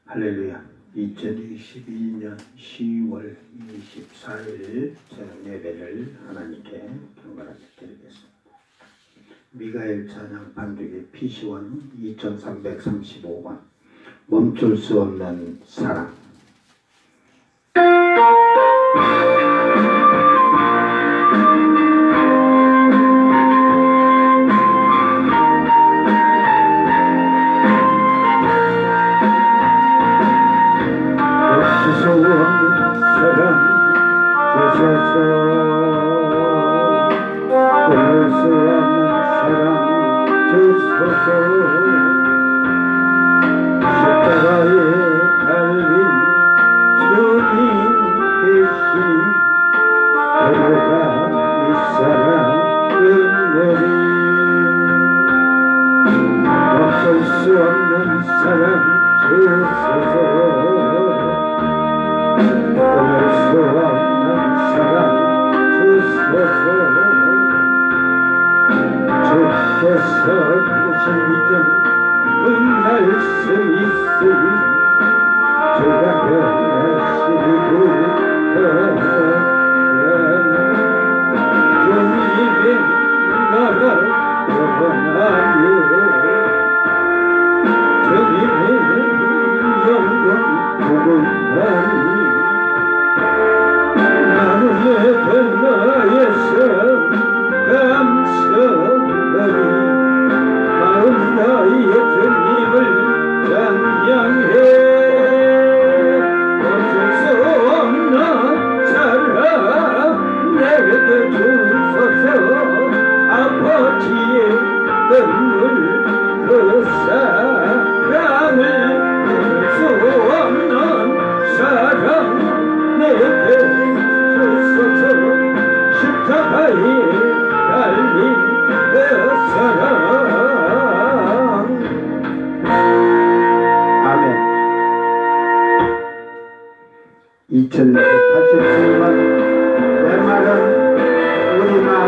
할렐루야. 2022년 10월 24일 저녁 예배를 하나님께 경건하게 드리겠습니다. 미가엘 찬양 반주기 PC1 2335번 멈출 수 없는 사랑. 주께서 주신 끝날 수 있으니 주가 변하시리라. 주님의 나라 영원하여 주님의 영광 복음하니 나는 내 변화에서 감성하니 마음 다하여 주님을 찬양해. 어쩔 수 없는 사랑 내게 주소서. 아버지의 눈물 그 사랑을 어쩔 수 없는 사랑 내게 주소서. 십자가에 달린 그 사랑. 아멘. 2187번 내 말은 우리 마음.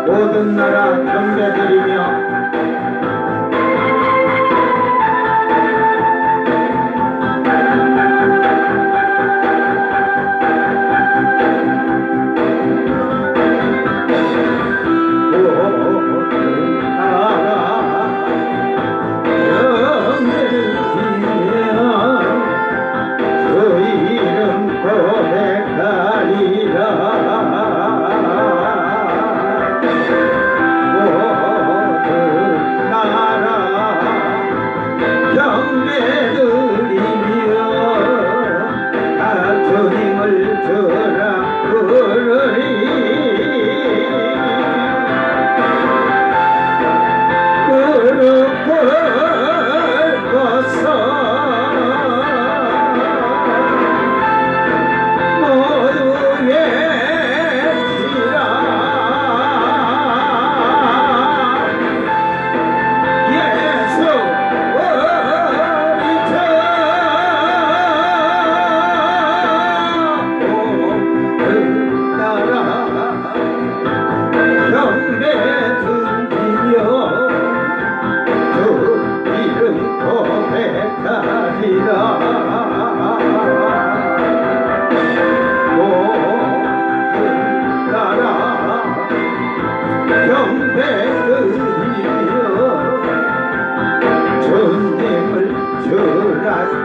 모든 나라 경배드리며 주 이름 고백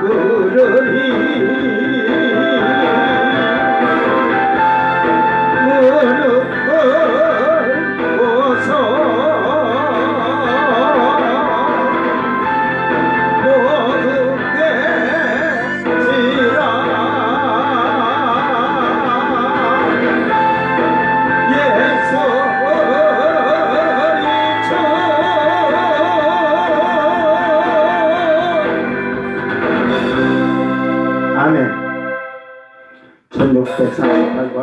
부르리 무릎을 꿇어서 모두 깨지라 아멘. 1648번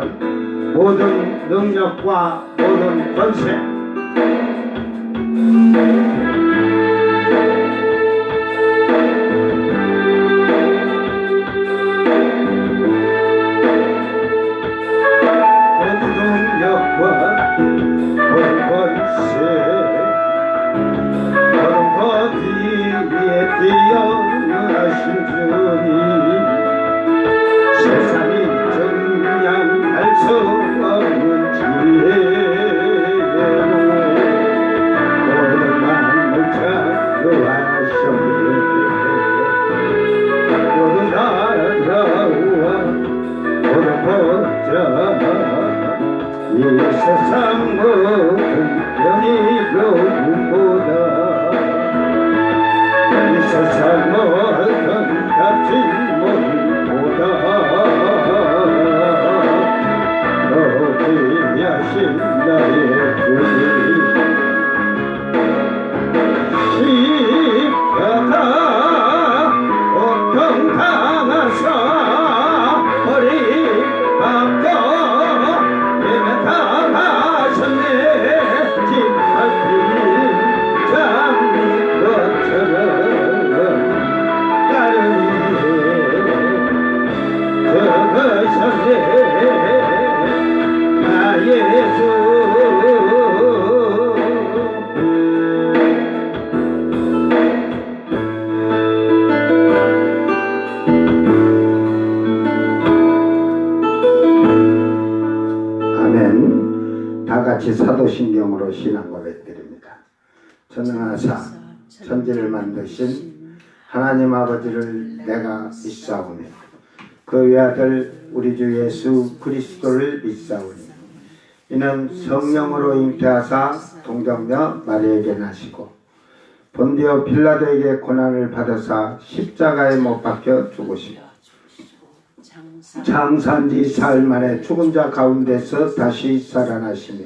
모든 능력과 모든 권세 능력과 권세 것 위에 뛰어나신 주님 세상이 정량할 수 없는 지혜로 모든 만물 창조하셨네 모든 나라와 모든 법자 이 세상 모든 영이 로움보다 이 세상 모든 값진 몸보다 높이 하신 나의 주님 십자가 고통 당하사 머리 아파 당하셨네 짓밟힌 장미 것처럼 나를 위해 적으셨네 나의 주 다 같이 사도신경으로 신앙 고백드립니다. 전능하사 천지를 만드신 하나님 아버지를 내가 믿사오며 그 외아들 우리 주 예수 그리스도를 믿사오니 이는 성령으로 잉태하사 동정녀 마리에게 나시고 본디오 빌라도에게 고난을 받으사 십자가에 못 박혀 죽으시고 장사한지 사흘 만에 죽은 자 가운데서 다시 살아나시며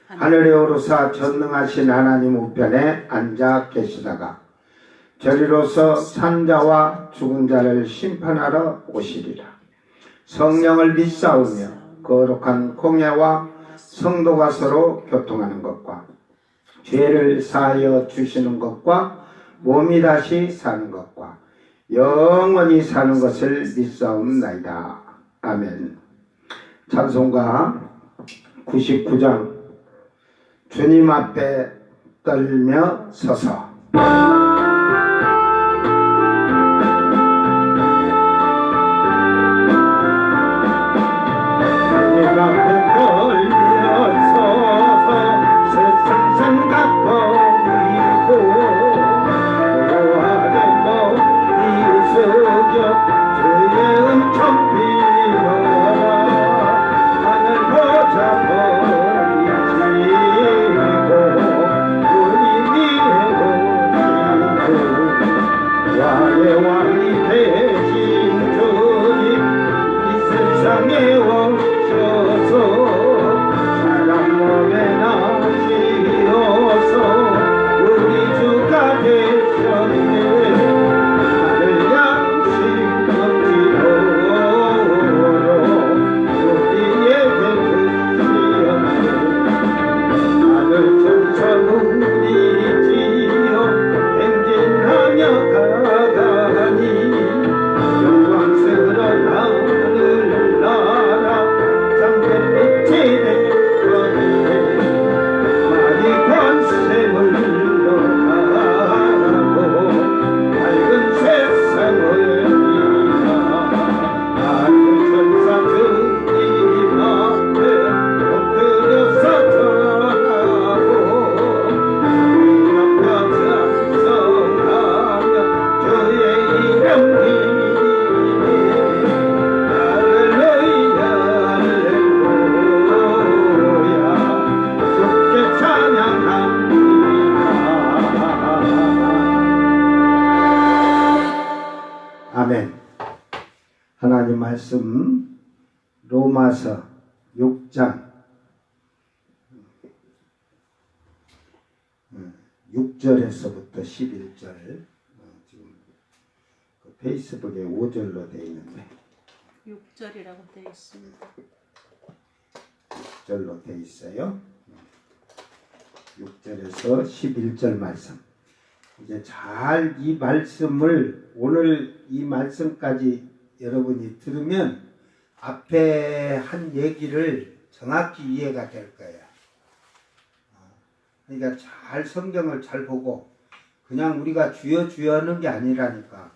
하늘에 오르사 전능하신 하나님 우편에 앉아 계시다가 저리로서 산자와 죽은 자를 심판하러 오시리라. 성령을 믿사오며 거룩한 공예와 성도가 서로 교통하는 것과 죄를 사하여 주시는 것과 몸이 다시 사는 것과 영원히 사는 것을 믿사옵나이다. 아멘. 찬송가 99장 주님 앞에 떨며 서서 주님 앞에 떨며 서서 세상 생각 버리고 주의 은총 빌어라 하늘 보자 버리시고 우리 위에 오시고 왕의 왕이 되신 주님 이 세상에 오셔서 사람 몸에 나시어서 우리 주가 되셨네 우리지어 행진하며 가가니 아멘. 하나님 말씀 로마서 6장 6절에서부터 11절, 지금 그 페이스북에 5절로 되어 있는데 6절이라고 되어 있습니다. 6절로 되어 있어요. 6절에서 11절 말씀. 이제 잘 이 말씀을, 오늘 이 말씀까지 여러분이 들으면 앞에 한 얘기를 정확히 이해가 될 거예요. 그러니까 잘 성경을 잘 보고 그냥 우리가 주여 주여 하는 게 아니라니까.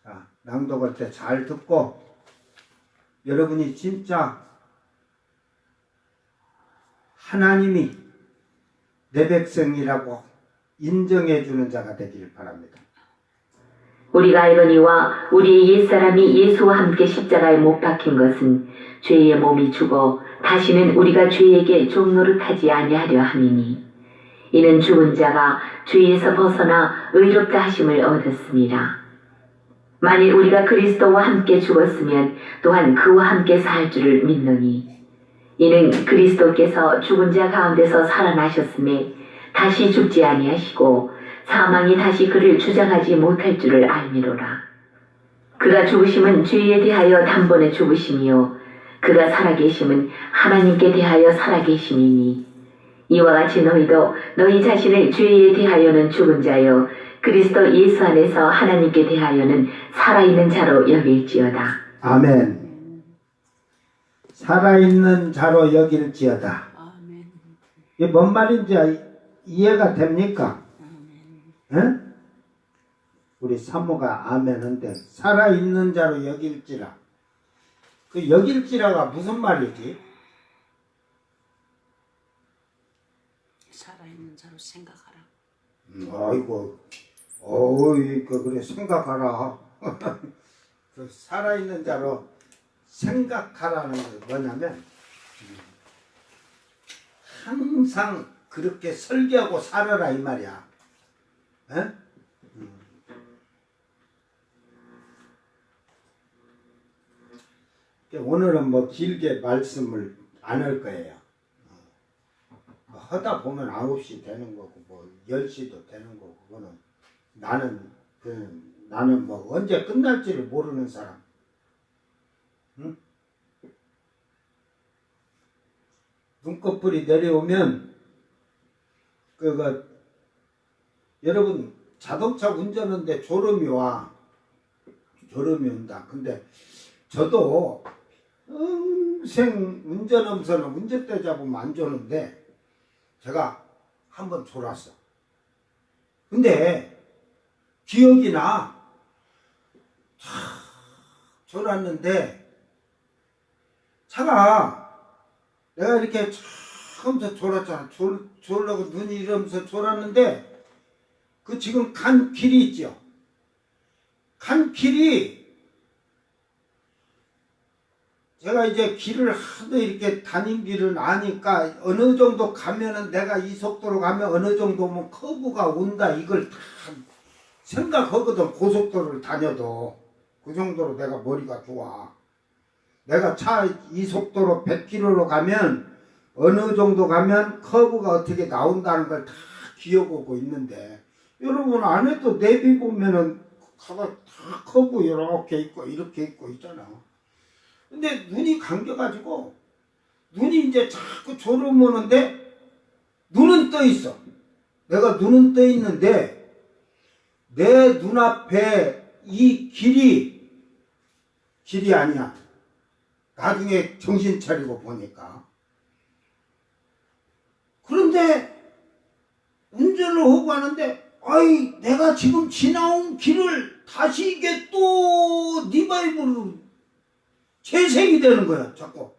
자, 낭독할 때 잘 듣고 여러분이 진짜 하나님이 내 백성이라고 인정해 주는 자가 되기를 바랍니다. 우리가 알거니와 우리 옛사람이 예수와 함께 십자가에 못 박힌 것은 죄의 몸이 죽어 다시는 우리가 죄에게 종노릇하지 아니하려 함이니 이는 죽은 자가 죄에서 벗어나 의롭다 하심을 얻었습니다. 만일 우리가 그리스도와 함께 죽었으면 또한 그와 함께 살 줄을 믿노니 이는 그리스도께서 죽은 자 가운데서 살아나셨음에 다시 죽지 아니하시고 사망이 다시 그를 주장하지 못할 줄을 알미로라. 그가 죽으심은 죄에 대하여 단번에 죽으심이요 그가 살아계심은 하나님께 대하여 살아계심이니 이와 같이 너희도 너희 자신을 죄에 대하여는 죽은 자요 그리스도 예수 안에서 하나님께 대하여는 살아있는 자로 여길지어다. 아멘. 살아있는 자로 여길지어다. 아멘. 이게 뭔 말인지 이해가 됩니까? 응? 우리 사모가 아멘한데 살아있는 자로 여길지라. 그 여길지라가 무슨 말이지? 살아있는 자로 생각하라. 아이고, 어이, 그래 생각하라. 그 살아있는 자로 생각하라는 게 뭐냐면 항상 그렇게 설계하고 살아라 이 말이야. 에? 오늘은 뭐 길게 말씀을 안 할 거예요. 하다 보면 9시 되는 거고 뭐 10시도 되는 거고 그거는 나는 뭐 언제 끝날지를 모르는 사람. 응? 눈꺼풀이 내려오면 여러분 자동차 운전하는데 졸음이 온다. 근데 저도 평생 운전하면서는 운전대 잡으면 안 좋은데 제가 한번 졸았어. 근데 기억이 나. 졸았는데 차가 내가 이렇게 처음부터 졸았잖아. 졸라고 눈이 이러면서 졸았는데 그 지금 간 길이 있죠. 간 길이 제가 이제 길을 하도 이렇게 다닌 길을 아니까 어느 정도 가면은 내가 이 속도로 가면 어느 정도면 커브가 온다 이걸 다 생각하거든. 고속도로를 다녀도 그 정도로 내가 머리가 좋아. 내가 차 이 속도로 100km로 가면 어느 정도 가면 커브가 어떻게 나온다는 걸 다 기억하고 있는데 여러분 안에도 내비 보면은 다 커브 이렇게 있고 이렇게 있고 있잖아. 근데 눈이 감겨가지고 눈이 이제 자꾸 졸음 오는데 눈은 떠 있어. 내가 눈은 떠 있는데 내 눈앞에 이 길이 아니야. 나중에 정신 차리고 보니까. 그런데 운전을 하고 하는데 아이 내가 지금 지나온 길을 다시 이게 또 리바이브로 재생이 되는 거야 자꾸.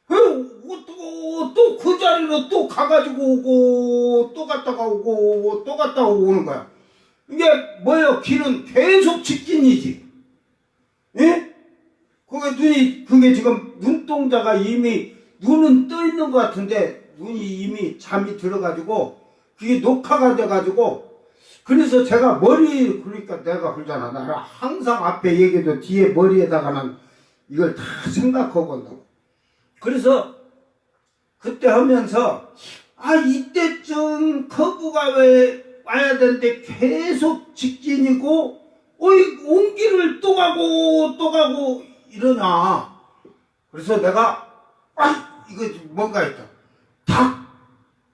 또 그 자리로 또 가가지고 오고 또 갔다가 오고 또 갔다 오는 거야. 이게 뭐예요? 길은 계속 직진이지. 예? 그게 지금 눈동자가 이미 눈은 떠 있는 것 같은데 눈이 이미 잠이 들어가지고 그게 녹화가 돼가지고 그래서 제가 그러니까 내가 그러잖아. 나 항상 앞에 얘기도 뒤에 머리에다가는 이걸 다 생각하고 온다고. 그래서 그때 하면서 이때쯤 커브가 왜 와야 되는데 계속 직진이고 온 길을 또 가고 이러냐. 그래서 내가 이거 뭔가 있다. 탁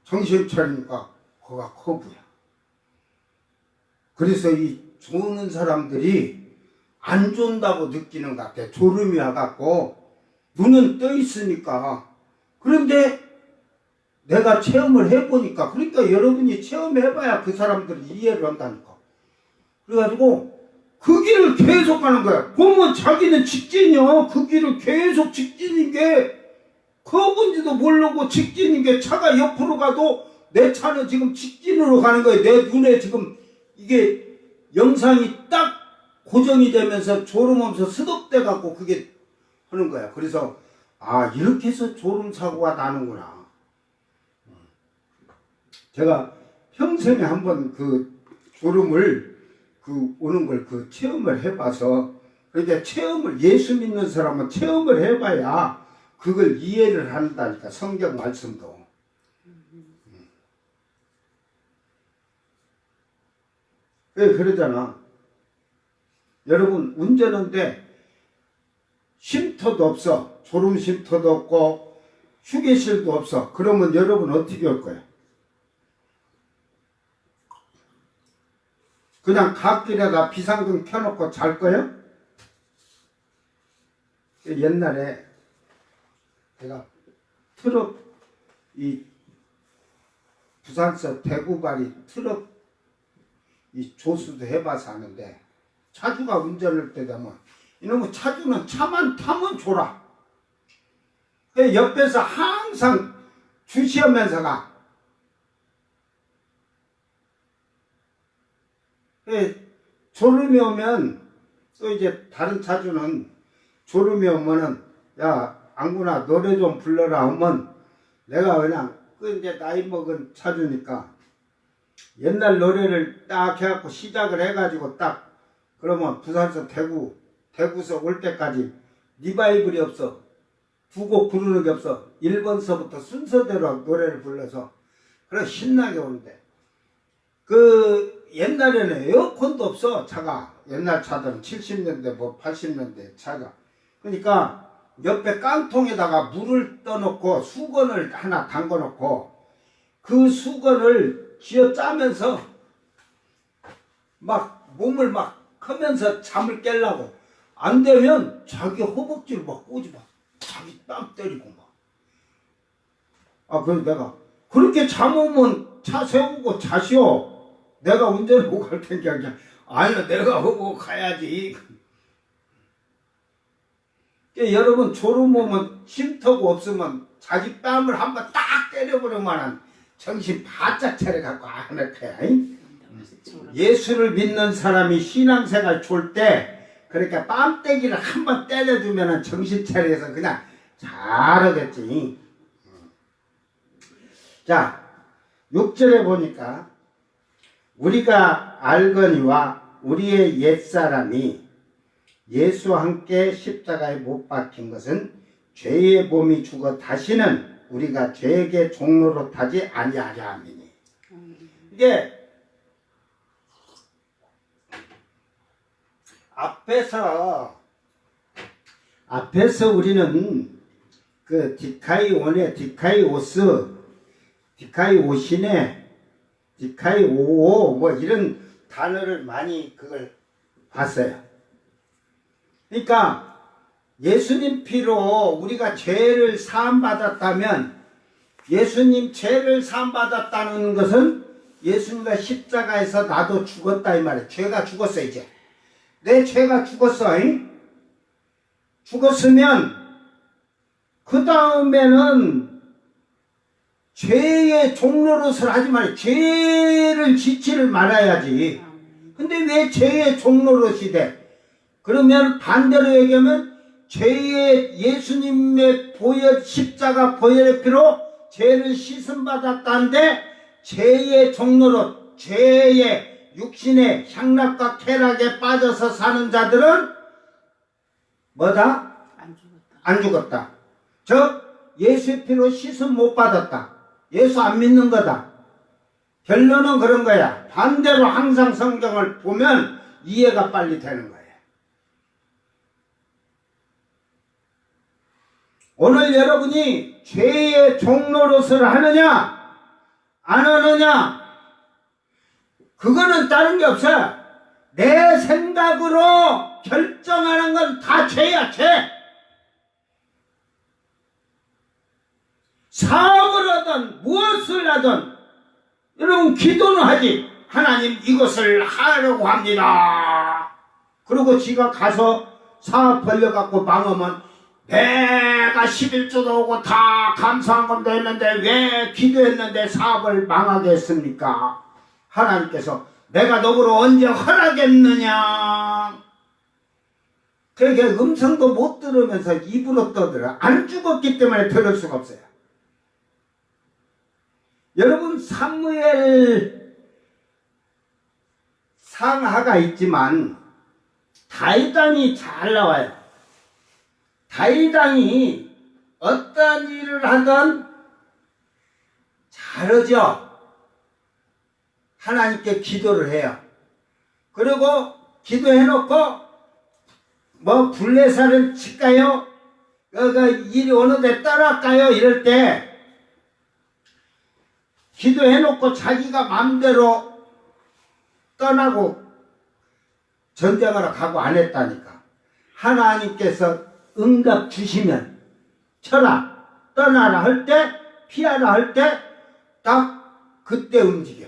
정신 차리니까 거가 커브야. 그래서 이 조는 사람들이 안 좋다고 느끼는 것 같아. 졸음이 와갖고 눈은 떠 있으니까. 그런데 내가 체험을 해보니까, 그러니까 여러분이 체험해봐야 그 사람들이 이해를 한다니까. 그래가지고 그 길을 계속 가는 거야. 보면 자기는 직진이야. 그 길을 계속 직진인 게 커브인지도 모르고 직진인 게 차가 옆으로 가도 내 차는 지금 직진으로 가는 거야. 내 눈에 지금 이게 영상이 딱 고정이 되면서 졸음하면서 스톱돼 갖고 그게 하는 거야. 그래서 이렇게 해서 졸음 사고가 나는구나. 제가 평생에 한번 그 졸음을 오는 걸 체험을 해봐서, 그러니까 예수 믿는 사람은 체험을 해봐야 그걸 이해를 한다니까. 성경 말씀도. 그러잖아. 여러분 운전하는데 쉼터도 없어. 졸음 쉼터도 없고 휴게실도 없어. 그러면 여러분 어떻게 할 거야? 그냥 갓길에다 비상등 켜놓고 잘 거야? 옛날에 제가 트럭, 부산서 대구발이 트럭 조수도 해봐서 하는데, 차주가 운전할 때 되면 이놈의 차주는 차만 타면 졸아. 옆에서 항상 주시하면서 가. 졸음이 오면 또 이제 다른 차주는 졸음이 오면은 안구나 노래 좀 불러라 하면 내가 그냥 이제 나이 먹은 차주니까 옛날 노래를 딱 해갖고 시작을 해가지고 딱 그러면 부산서 대구서 올 때까지 리바이벌이 없어. 두 곡 부르는 게 없어. 1번서부터 순서대로 노래를 불러서 그래 신나게 오는데, 옛날에는 에어컨도 없어. 차가 옛날 차들은 70년대 80년대 차가. 그러니까 옆에 깡통에다가 물을 떠놓고 수건을 하나 담궈놓고 그 수건을 쥐어 짜면서 막 몸을 막 하면서 잠을 깨려고, 안 되면 자기 허벅지를 막 꼬집어. 자기 땀 때리고 막. 그래서 내가 그렇게 잠 오면 차 세우고 자시오. 내가 운전하고 갈 테니까. 아니요, 내가 하고 가야지. 여러분 졸음 오면 쉼터고 없으면 자기 뺨을 한번 딱 때려버리면 정신 바짝 차려갖고 안 할 거야. 예수를 믿는 사람이 신앙생활 좋을 때 그러니까 뺨때기를 한번 때려주면 정신 차려서 그냥 잘하겠지. 자, 6절에 보니까 우리가 알거니와 우리의 옛사람이 예수와 함께 십자가에 못 박힌 것은 죄의 몸이 죽어 다시는 우리가 죄에게 종로로 타지 아니하려 함이니. 이게 앞에서 우리는 그 디카이온의 디카이오스, 디카이오신의 디카이오오 뭐 이런 단어를 많이 그걸 봤어요. 그러니까 예수님 피로 우리가 죄를 사함받았다면, 예수님 죄를 사함받았다는 것은 예수님과 십자가에서 나도 죽었다 이 말이에요. 죄가 죽었어. 이제 내 죄가 죽었어. 죽었으면 그 다음에는 죄의 종노릇을 하지 말아요. 죄를 짓지를 말아야지. 근데 왜 죄의 종노릇이 돼? 그러면 반대로 얘기하면 죄의 예수님의 십자가 보혈의 피로 죄를 씻음 받았다는데 죄의 종노릇, 죄의 육신의 향락과 쾌락에 빠져서 사는 자들은 뭐다? 안 죽었다. 안 죽었다. 즉 예수의 피로 씻음 못 받았다. 예수 안 믿는 거다. 결론은 그런 거야. 반대로 항상 성경을 보면 이해가 빨리 되는 거야. 오늘 여러분이 죄의 종노릇을 하느냐 안 하느냐 그거는 다른 게 없어요. 내 생각으로 결정하는 건 다 죄야. 죄. 사업을 하든 무엇을 하든 여러분 기도는 하지. 하나님 이것을 하려고 합니다. 그리고 지가 가서 사업 벌려갖고 망하면 내가 11조도 오고 다 감사한 건데 했는데 왜 기도했는데 사업을 망하게 했습니까? 하나님께서 내가 너으로 언제 허락했느냐. 그러니까 음성도 못 들으면서 입으로 떠들어. 안 죽었기 때문에 들을 수가 없어요. 여러분 사무엘 상하가 있지만 다윗왕이 잘 나와요. 다윗왕이 어떤 일을 하든 잘하죠. 하나님께 기도를 해요. 그리고 기도해놓고 뭐 불례사를 칠까요? 일이 어느 데 떠날까요? 이럴 때 기도해놓고 자기가 마음대로 떠나고 전쟁하러 가고 안 했다니까. 하나님께서 응답 주시면 쳐라 떠나라 할 때 피하라 할 때 딱 그때 움직여.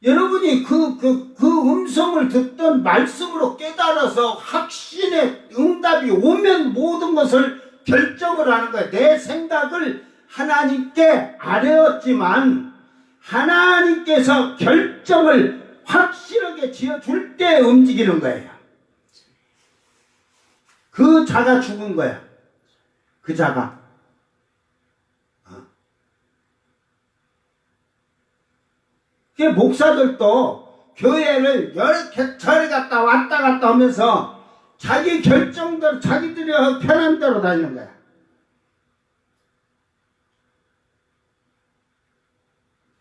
여러분이 그 음성을 듣던 말씀으로 깨달아서 확신의 응답이 오면 모든 것을 결정을 하는 거예요. 내 생각을 하나님께 아뢰었지만 하나님께서 결정을 확실하게 지어줄 때 움직이는 거예요. 그 자가 죽은 거야. 그 자가. 그 목사들도 교회를 이렇게 저리 갔다 왔다 갔다 하면서 자기 결정대로 자기들이 편한 대로 다니는 거야.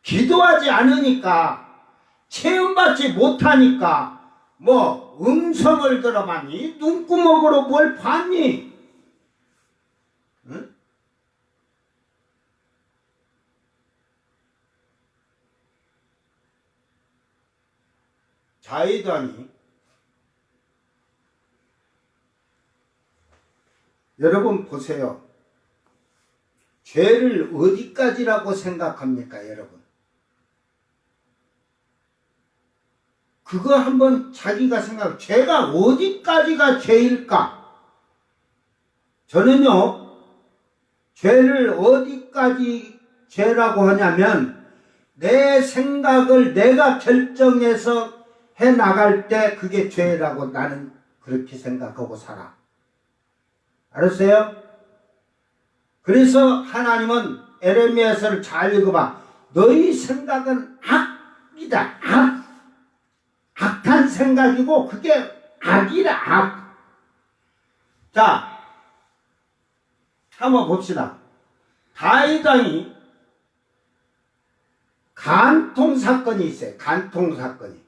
기도하지 않으니까 체험받지 못하니까 뭐 음성을 들어봤니? 눈구멍으로 뭘 봤니? 응? 다윗왕이 여러분 보세요. 죄를 어디까지라고 생각합니까, 여러분? 그거 한번 자기가 생각, 죄가 어디까지가 죄일까? 저는요, 죄를 어디까지 죄라고 하냐면, 내 생각을 내가 결정해서 해 나갈 때 그게 죄라고 나는 그렇게 생각하고 살아. 알았어요? 그래서 하나님은 에레미야서를 잘 읽어봐. 너희 생각은 악이다. 악한 생각이고 그게 악이라. 악. 자, 한번 봅시다. 다윗왕이 간통 사건이 있어요. 간통 사건이.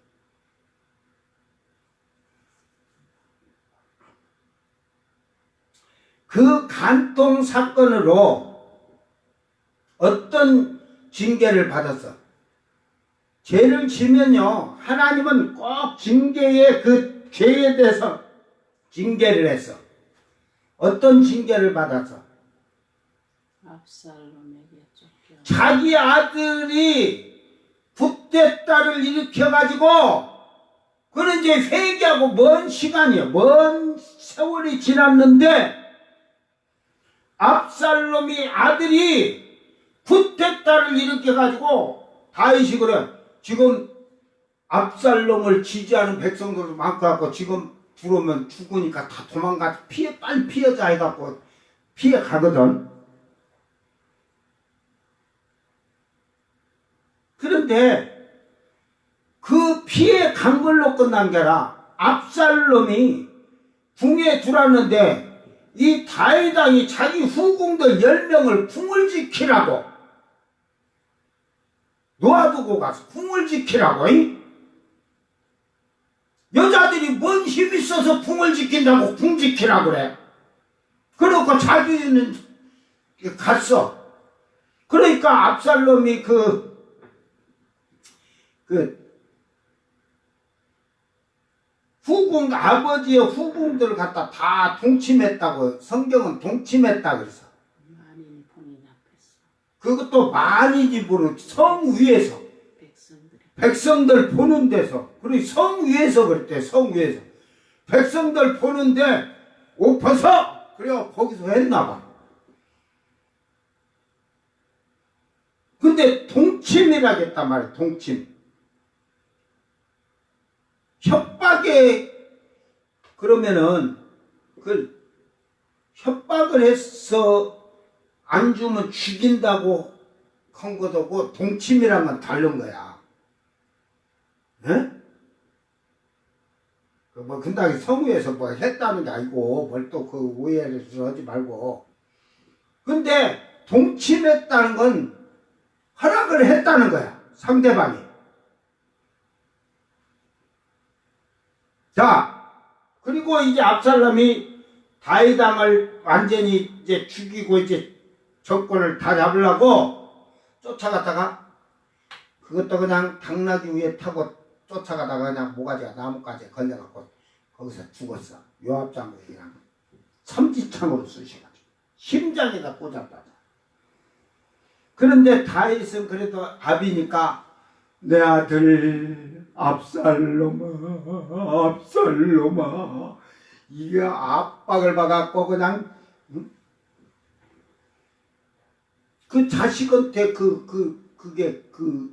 그 간통 사건으로 어떤 징계를 받았어? 죄를 지면요, 하나님은 꼭 징계의 그 죄에 대해서 징계를 했어. 어떤 징계를 받았어? 압살롬에게 쫓겨. 자기 아들이 붓대딸을 일으켜가지고, 그는 이제 회개하고 먼 시간이에요. 먼 세월이 지났는데, 압살롬이 아들이 붓대딸을 일으켜가지고, 다윗이 그래. 지금 압살롬을 지지하는 백성들도 많고 갖고 지금 들어오면 죽으니까 다 도망가 빨리 피하자 해갖고 피해 가거든. 그런데 그 피해 간 걸로 끝난 게 아니라 압살롬이 궁에 들어왔는데 이 다윗왕이 자기 후궁들 10명을 궁을 지키라고 놓아두고 가서 궁을 지키라고. 여자들이 뭔 힘 있어서 궁을 지킨다고 궁 지키라고 그래. 그러고 자기는 갔어. 그러니까 압살롬이 후궁, 아버지의 후궁들을 갖다 다 동침했다고, 성경은 동침했다 그랬어. 만인이 본인 앞에서 그것도 많이 보는 성 위에서, 백성들이 백성들 보는 데서, 그리고 성 위에서 그랬대. 성 위에서 백성들 보는데 옷 벗어! 그래요. 거기서 했나봐. 근데 동침이라겠단 말이야. 동침. 협박에, 그러면은 그 협박을 해서 안 주면 죽인다고 한 거고, 동침이란 건 다른 거야. 예? 뭐 근데 성우에서 뭐 했다는 게 아니고 뭘 또 그 오해를 하지 말고. 근데 동침했다는 건 허락을 했다는 거야, 상대방이. 자, 그리고 이제 압살롬이 다윗왕을 완전히 이제 죽이고 이제 정권을 다 잡으려고 쫓아갔다가, 그것도 그냥 당나귀 위에 타고 쫓아가다가 그냥 모가지가 나뭇가지에 걸려갖고 거기서 죽었어. 요압 장군이 그냥 삼지창으로 쑤셔가지고 심장에다 꽂았다. 그런데 다윗은 그래도 아비니까, 내 아들 압살롬아, 압살롬아, 이게 압박을 받아갖고 그냥, 응? 그 자식한테 그게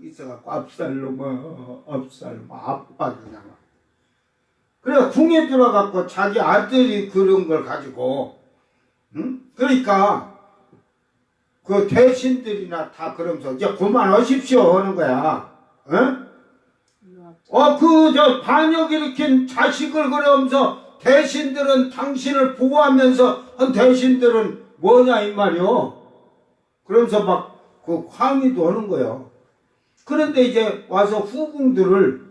있어갖고 압살롬아, 압살롬아, 압박이 그냥. 그래 궁에 들어갖고 자기 아들이 그런 걸 가지고, 응? 그러니까 그 대신들이나 다 그러면서 이제 그만하십시오 하는 거야. 응? 저 반역 일으킨 자식을 그러면서 대신들은 당신을 보호하면서 한 대신들은 뭐냐 이 말이요. 그러면서 막 그 항의도 하는 거예요. 그런데 이제 와서 후궁들을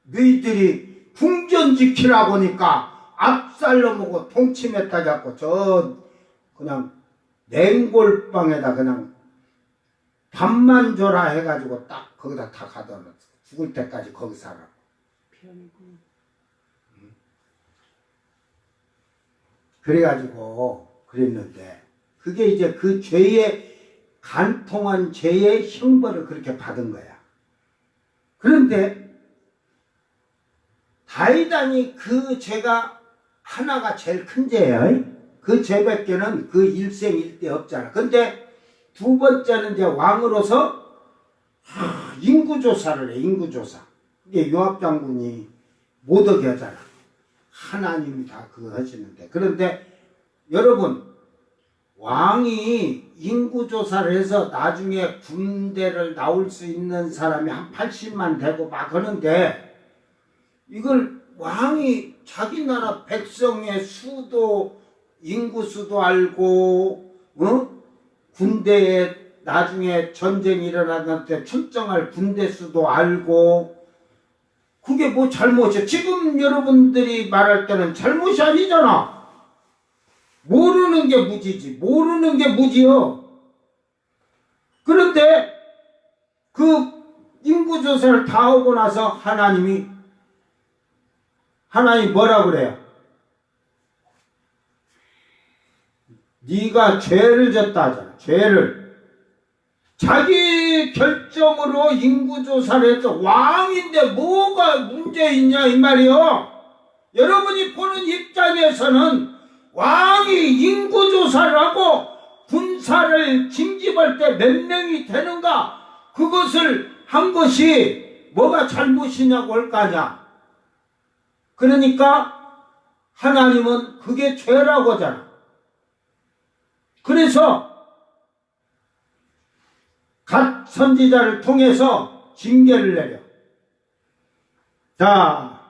너희들이 궁전 지키라고 하니까 압살롬하고 동침했다 잡고 저 그냥 냉골방에다 그냥 밥만 줘라 해가지고 딱 거기다 다 가둬놨어. 죽을 때까지 거기 살아. 그래가지고 그랬는데, 그게 이제 그 죄의, 간통한 죄의 형벌을 그렇게 받은 거야. 그런데 다윗왕이 그 죄가 하나가 제일 큰 죄예요. 그 죄밖에는 그 일생일대 없잖아. 근데 두 번째는 이제 왕으로서 인구조사를 해. 인구조사. 이게 요압 장군이 못 오게 하잖아. 하나님이 다 그거 하시는데. 그런데 여러분, 왕이 인구조사를 해서 나중에 군대를 나올 수 있는 사람이 한 80만 되고 막 하는데, 이걸 왕이 자기 나라 백성의 수도, 인구수도 알고, 군대에 나중에 전쟁이 일어날 때 출정할 군대 수도 알고, 그게 뭐 잘못이야. 지금 여러분들이 말할 때는 잘못이 아니잖아. 모르는 게 무지지. 모르는 게 무지요. 그런데 그 인구조사를 다 하고 나서 하나님 뭐라 그래요? 네가 죄를 졌다 하잖아. 죄를. 자기 결정으로 인구조사를 해서 왕인데 뭐가 문제 있냐 이 말이요. 여러분이 보는 입장에서는 왕이 인구조사를 하고 군사를 징집할 때 몇 명이 되는가, 그것을 한 것이 뭐가 잘못이냐고 할 거 아니야. 그러니까 하나님은 그게 죄라고 하잖아. 그래서 갓 선지자를 통해서 징계를 내려. 자,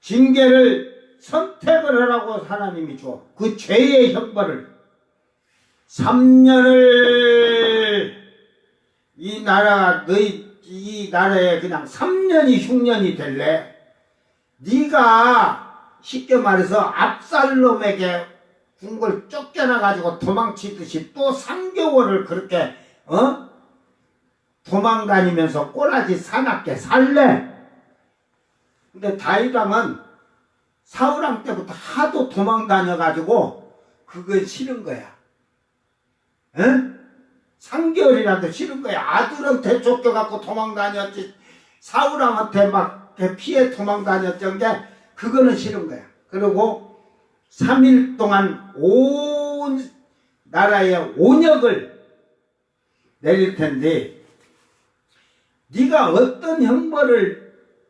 징계를 선택을 하라고 하나님이 줘. 그 죄의 형벌을 3년을 이 나라에 그냥 3년이 흉년이 될래. 네가 쉽게 말해서 압살롬에게 궁궐 쫓겨나 가지고 도망치듯이 또 3개월을 그렇게 도망다니면서 꼬라지 사납게 살래. 근데 다윗왕은 사울왕 때부터 하도 도망다녀가지고 그건 싫은 거야. 3개월이라도 싫은 거야. 아들한테 쫓겨갖고 도망다녔지 사울왕한테 막 피해 도망다녔던 게 그거는 싫은 거야. 그리고 3일 동안 온 나라에 온역을 내릴 텐데 네가 어떤 형벌을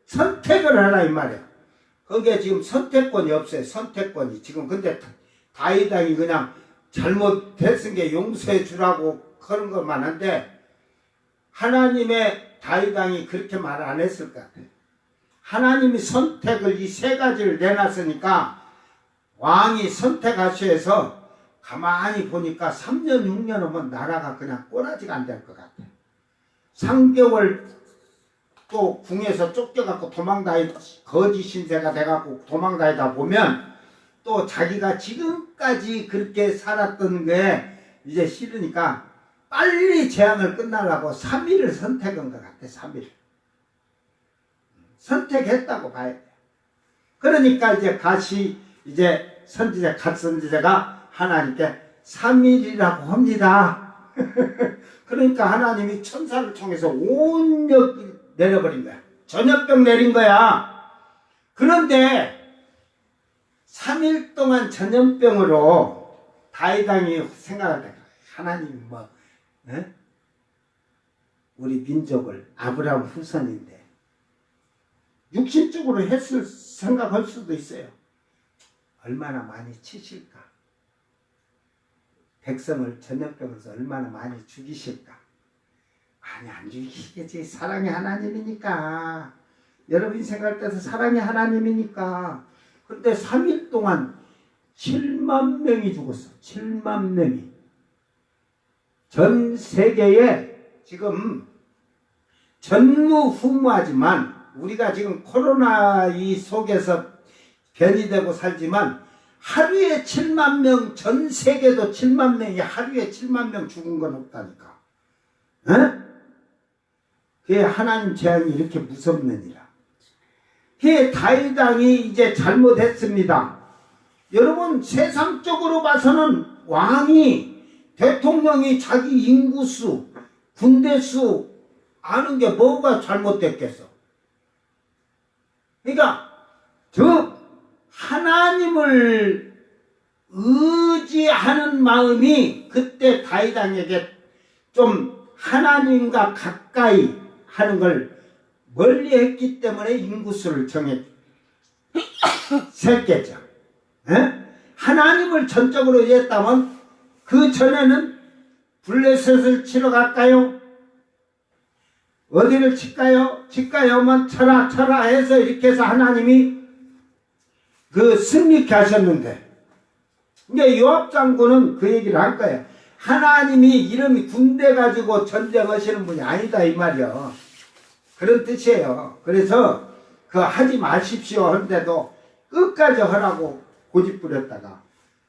선택을 하라 이 말이야. 거기에 지금 선택권이 없어요. 선택권이 지금. 근데 다윗왕이 그냥 잘못했은 게 용서해 주라고 그런 것만 한데 하나님의 다윗왕이 그렇게 말 안 했을 것 같아요. 하나님이 선택을 이 세 가지를 내놨으니까 왕이 선택하셔서 가만히 보니까 3년 6년 오면 나라가 그냥 꼬라지가 안 될 것 같아요. 3개월 또 궁에서 쫓겨갖고 거짓 신세가 돼갖고 도망다니다 보면 또 자기가 지금까지 그렇게 살았던 게 이제 싫으니까 빨리 재앙을 끝나려고 3일을 선택한 것 같아. 3일 선택했다고 봐야 돼. 그러니까 이제 갓 선지자가 하나님께 3일이라고 합니다. 그러니까 하나님이 천사를 통해서 온역 내려버린 거야. 전염병 내린 거야. 그런데 3일 동안 전염병으로 다윗왕이 생각할 때 하나님 우리 민족을 아브라함 후손인데 육신적으로 했을 생각할 수도 있어요. 얼마나 많이 치실까? 백성을 전염병에서 얼마나 많이 죽이실까? 많이 안 죽이시겠지. 사랑의 하나님이니까. 여러분이 생각할 때도 사랑의 하나님이니까. 근데 3일 동안 7만 명이 죽었어. 7만 명이. 전 세계에 지금 전무후무하지만 우리가 지금 코로나 이 속에서 변이 되고 살지만 하루에 7만 명, 전 세계도 7만 명이 하루에 7만 명 죽은 건 없다니까. 그게 하나님 재앙이 이렇게 무섭느니라. 그게 다윗왕이 이제 잘못했습니다. 여러분 세상적으로 봐서는 왕이 대통령이 자기 인구수, 군대수 아는 게 뭐가 잘못됐겠어. 그러니까 저 하나님을 의지하는 마음이 그때 다윗왕에게 좀 하나님과 가까이 하는 걸 멀리 했기 때문에 인구수를 셌겠죠. 하나님을 전적으로 했다면 그 전에는 블레셋을 치러 갈까요? 어디를 칠까요? 칠까요만 쳐라 해서 이렇게 해서 하나님이 그 승리케 하셨는데 이제 요압 장군은 그 얘기를 할 거예요. 하나님이 이름이 군대 가지고 전쟁하시는 분이 아니다 이 말이요. 그런 뜻이에요. 그래서 그 하지 마십시오 하는데도 끝까지 하라고 고집부렸다가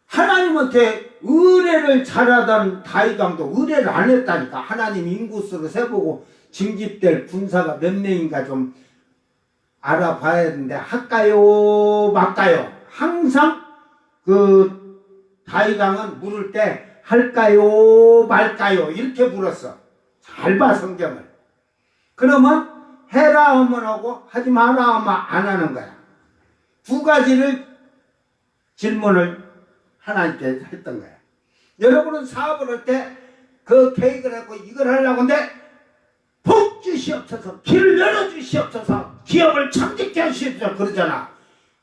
하나님한테 의뢰를 잘하던 다윗왕도 의뢰를 안 했다니까. 하나님 인구수를 세보고 징집될 군사가 몇 명인가 좀 알아봐야 되는데 할까요 말까요? 항상 그 다윗왕은 물을 때 할까요 말까요 이렇게 물었어. 잘 봐 성경을. 그러면 해라 하면 하고 하지 마라 하면 안 하는 거야. 두 가지를 질문을 하나님께 했던 거야. 여러분은 사업을 할 때 그 계획을 하고 이걸 하려고 하는데 복 주시옵소서, 길을 열어주시옵소서, 기업을 창직케 하시옵소서 그러잖아.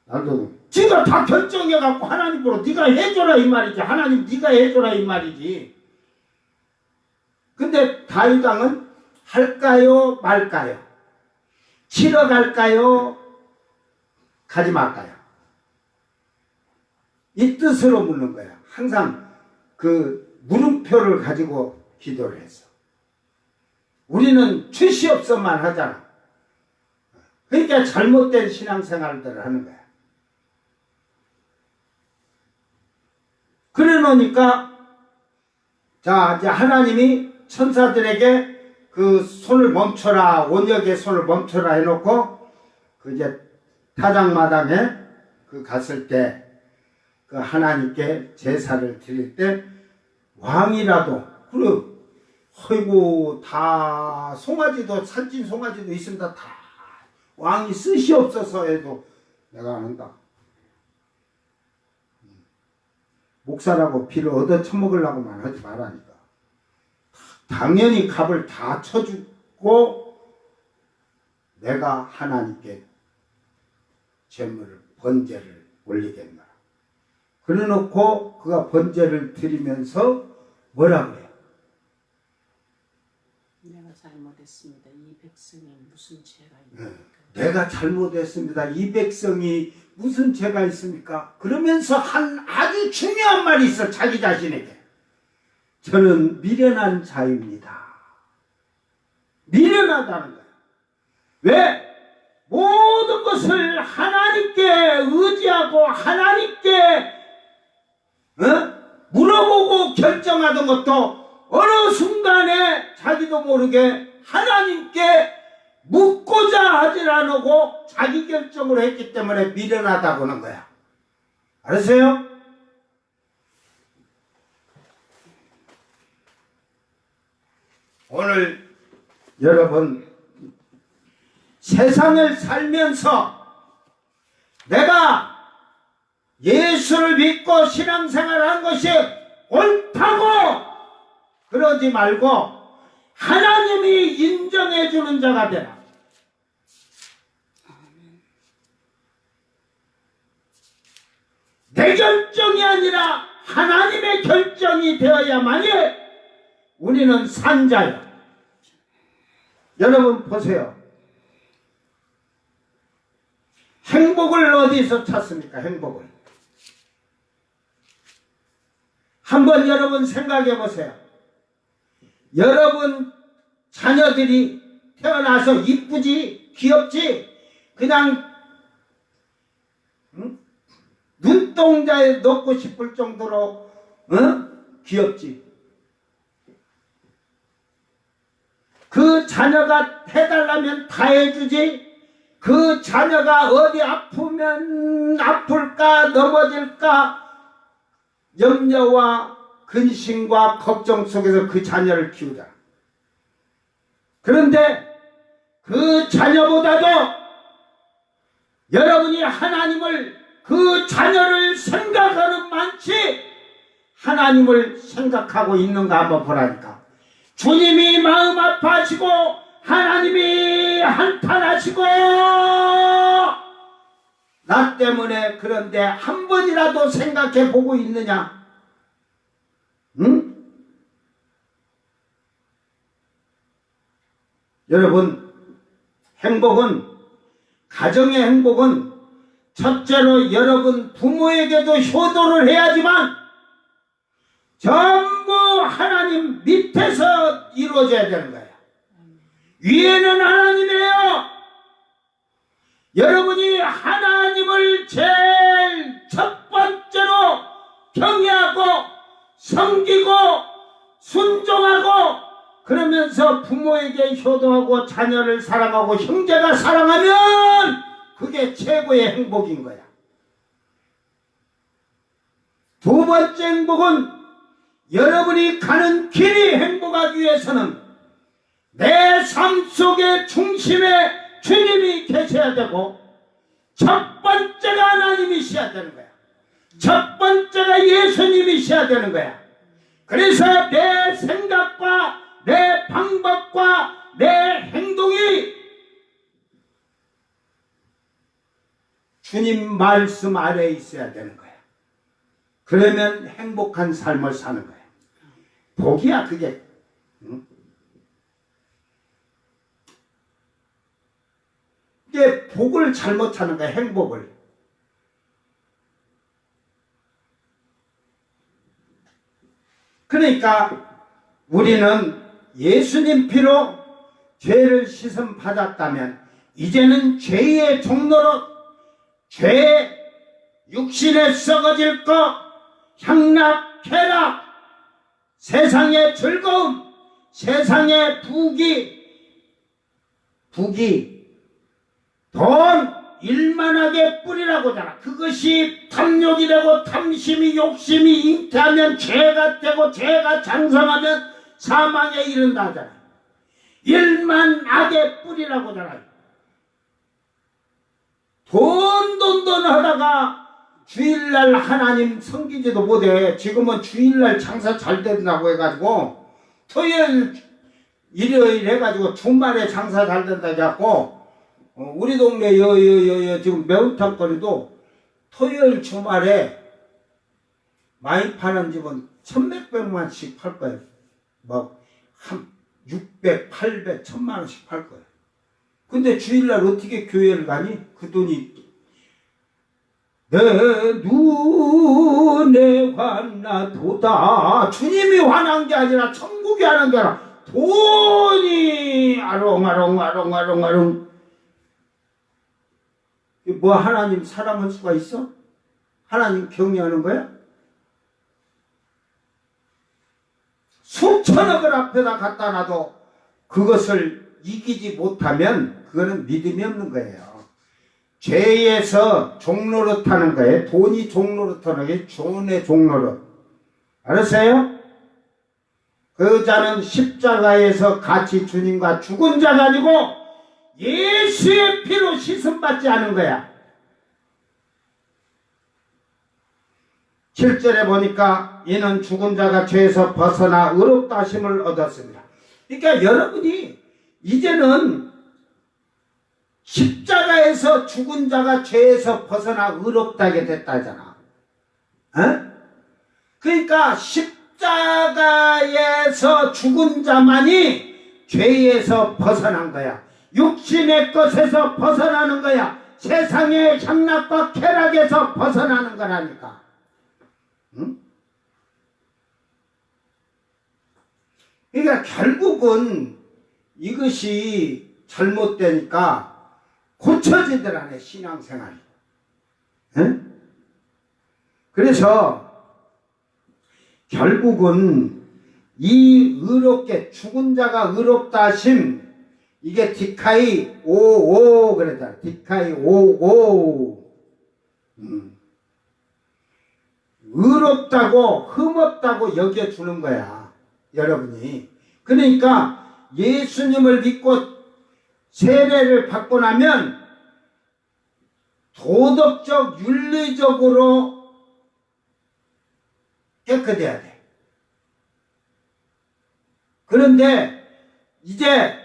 나도 지가 다 결정해갖고 하나님으로 네가 해줘라 이 말이지. 하나님 네가 해줘라 이 말이지. 근데 다윗왕은 할까요 말까요? 치러 갈까요 가지 말까요? 이 뜻으로 묻는 거야. 항상 그 물음표를 가지고 기도를 했어. 우리는 출시 없어만 하잖아. 그러니까 잘못된 신앙생활들을 하는 거야. 그래 놓으니까 자 이제 하나님이 천사들에게 그 손을 멈춰라, 온역의 손을 멈춰라 해놓고 그 이제 타작마당에 그 갔을 때 그 하나님께 제사를 드릴 때 왕이라도 그래 아이고 다 송아지도 살찐 송아지도 있습니다. 다 왕이 뜻이 없어서 해도 내가 안 한다. 목사라고 피를 얻어 처먹으려고만 하지 말라니까. 당연히 값을 다 쳐주고 내가 하나님께 제물을 번제를 올리겠노라. 그래 놓고 그가 번제를 드리면서 뭐라 그래요? 내가 잘못했습니다. 이 백성이 무슨 죄가 있습니까? 내가 잘못했습니다. 이 백성이 무슨 죄가 있습니까? 그러면서 한 아주 중요한 말이 있어. 자기 자신에게. 저는 미련한 자입니다. 미련하다는 거야. 왜? 모든 것을 하나님께 의지하고 하나님께 물어보고 결정하던 것도 어느 순간에 자기도 모르게 하나님께 묻고자 하질 않고 자기 결정으로 했기 때문에 미련하다고 하는 거야. 알았어요? 오늘 여러분 세상을 살면서 내가 예수를 믿고 신앙생활한 것이 옳다고 그러지 말고 하나님이 인정해 주는 자가 되라. 내 결정이 아니라 하나님의 결정이 되어야만이 우리는 산 자야. 여러분 보세요. 행복을 어디서 찾습니까? 행복을. 한번 여러분 생각해 보세요. 여러분 자녀들이 태어나서 이쁘지 귀엽지 그냥 눈동자에 넣고 싶을 정도로 귀엽지. 그 자녀가 해달라면 다 해주지. 그 자녀가 어디 아프면 아플까 넘어질까 염려와 근심과 걱정 속에서 그 자녀를 키우자. 그런데 그 자녀보다도 여러분이 하나님을 그 자녀를 생각하는 많지 하나님을 생각하고 있는가 한번 보라니까. 주님이 마음 아파하시고 하나님이 한탄하시고 나 때문에 그런데 한 번이라도 생각해 보고 있느냐? 응? 여러분 행복은 가정의 행복은 첫째로 여러분 부모에게도 효도를 해야지만 전부 하나님 밑에서 이루어져야 되는 거예요. 위에는 하나님이에요. 여러분이 하나님을 제일 첫 번째로 경외하고 섬기고 순종하고 그러면서 부모에게 효도하고 자녀를 사랑하고 형제가 사랑하면 그게 최고의 행복인 거야. 두 번째 행복은 여러분이 가는 길이 행복하기 위해서는 내 삶 속의 중심에 주님이 계셔야 되고 첫 번째가 하나님이셔야 되는 거야. 첫 번째가 예수님이셔야 되는 거야. 그래서 내 생각과 내 방법과 내 행동이 주님 말씀 아래에 있어야 되는 거야. 그러면 행복한 삶을 사는 거야. 복이야 그게. 응? 이게 복을 잘못 찾는 거야, 행복을. 그러니까 우리는 예수님 피로 죄를 씻음 받았다면 이제는 죄의 종로로 죄 육신에 썩어질 것, 향락, 쾌락, 세상의 즐거움, 세상의 부귀, 돈, 일만하게 뿌리라고 하잖아. 그것이 탐욕이 되고 탐심이 욕심이 잉태하면 죄가 되고 죄가 장성하면 사망에 이른다 하잖아. 일만하게 뿌리라고 하잖아. 돈 하다가 주일날 하나님 섬기지도 못해. 지금은 주일날 장사 잘 된다고 해가지고 토요일 일요일 해가지고 주말에 장사 잘 된다 해갖고 우리 동네 지금 매운탕거리도 토요일 주말에 많이 파는 집은 1,100만씩 팔 거예요. 막 한 600, 800, 1,000만원씩 팔 거예요. 근데 주일날 어떻게 교회를 가니? 그 돈이 내 눈에 화나도다. 주님이 화난 게 아니라 천국이 화난 게 아니라 돈이 아롱아롱. 뭐 하나님 사랑할 수가 있어? 하나님 경외하는 거야? 수천억을 앞에다 갖다 놔도 그것을 이기지 못하면 그거는 믿음이 없는 거예요. 죄에서 종로로 타는 거예요. 돈이 종로로 타는 게 돈의 종로로. 알았어요? 그 자는 십자가에서 같이 주님과 죽은 자가 아니고 예수의 피로 씻음받지 않은 거야. 7절에 보니까 이는 죽은 자가 죄에서 벗어나 의롭다 하심을 얻었습니다. 그러니까 여러분이 이제는 십자가에서 죽은 자가 죄에서 벗어나 의롭다게 됐다잖아. 그러니까 십자가에서 죽은 자만이 죄에서 벗어난 거야. 육신의 것에서 벗어나는 거야. 세상의 향락과 쾌락에서 벗어나는 거라니까. 응? 그러니까 결국은 이것이 잘못되니까 고쳐지들 않아, 신앙생활이. 응? 그래서 결국은 이 의롭게 죽은 자가 의롭다 하심, 이게 디카이 오오 그랬잖아. 디카이 오오. 의롭다고 흠없다고 여겨주는 거야, 여러분이. 그러니까 예수님을 믿고 세례를 받고 나면 도덕적 윤리적으로 깨끗해야 돼. 그런데 이제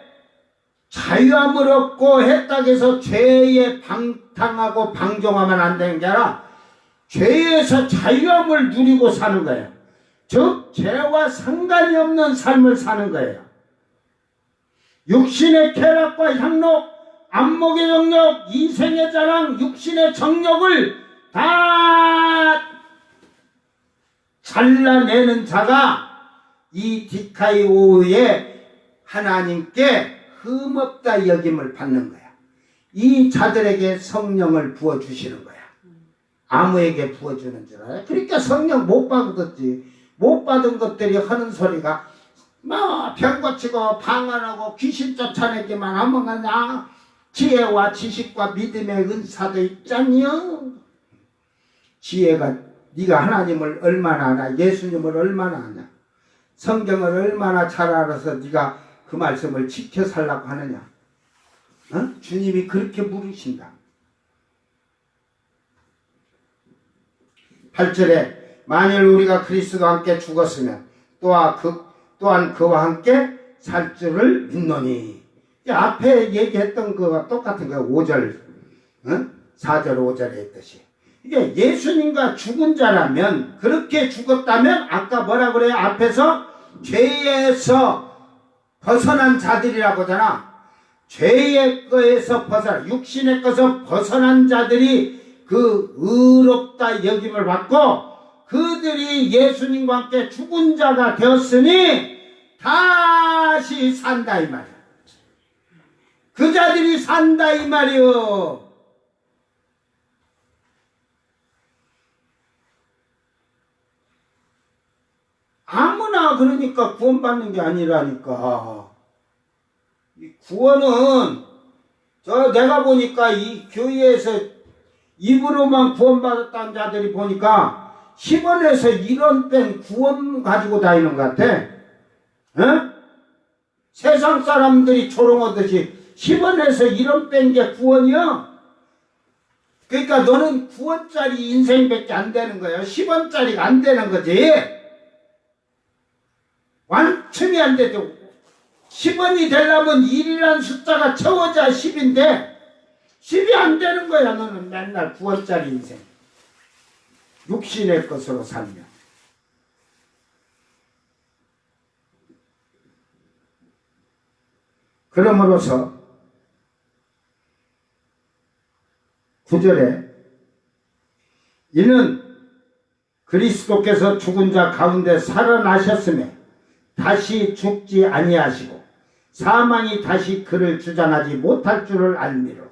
자유함을 얻고 했다고 해서 죄에 방탕하고 방종하면 안 되는 게 아니라 죄에서 자유함을 누리고 사는 거예요. 즉 죄와 상관이 없는 삶을 사는 거예요. 육신의 쾌락과 향록, 안목의 정력, 이생의 자랑, 육신의 정력을 다 잘라내는 자가 이 디카이오의 하나님께 흠없다 여김을 받는 거야. 이 자들에게 성령을 부어주시는 거야. 아무에게 부어주는 줄 알아요. 그러니까 성령 못 받았지. 못 받은 것들이 하는 소리가 뭐 병 고치고 방언하고 귀신 쫓아내기만 하면 그냥 지혜와 지식과 믿음의 은사도 있잖요. 지혜가 네가 하나님을 얼마나 아나, 예수님을 얼마나 아냐, 성경을 얼마나 잘 알아서 네가 그 말씀을 지켜 살라고 하느냐. 주님이 그렇게 물으신다. 8절에 만일 우리가 그리스도와 함께 죽었으면 또한 그와 함께 살 줄을 믿노니. 앞에 얘기했던 거와 똑같은 거야. 5절 4절 5절에 했듯이 이게 예수님과 죽은 자라면, 그렇게 죽었다면 아까 뭐라 그래요? 앞에서 죄에서 벗어난 자들이라고 하잖아. 죄의 거에서 육신의 것에서 벗어난 자들이 그 의롭다 여김을 받고 그들이 예수님과 함께 죽은 자가 되었으니 다시 산다 이 말이야. 그 자들이 산다 이 말이요. 아무나 그러니까 구원받는 게 아니라니까. 이 구원은 내가 보니까 이 교회에서 입으로만 구원받았다는 자들이 보니까 10원에서 1원 뺀 구원 가지고 다니는 것 같아. 어? 세상 사람들이 조롱하듯이 10원에서 1원 뺀 게 구원이야. 그러니까 너는 9원짜리 인생밖에 안 되는 거야. 10원짜리가 안 되는 거지. 완충이 안 되죠. 10원이 되려면 1이라는 숫자가 채워져야 10인데 10이 안 되는 거야. 너는 맨날 9원짜리 인생. 육신의 것으로 살면. 그러므로서 9절에 이는 그리스도께서 죽은 자 가운데 살아나셨으며 다시 죽지 아니하시고 사망이 다시 그를 주장하지 못할 줄을 알미로다.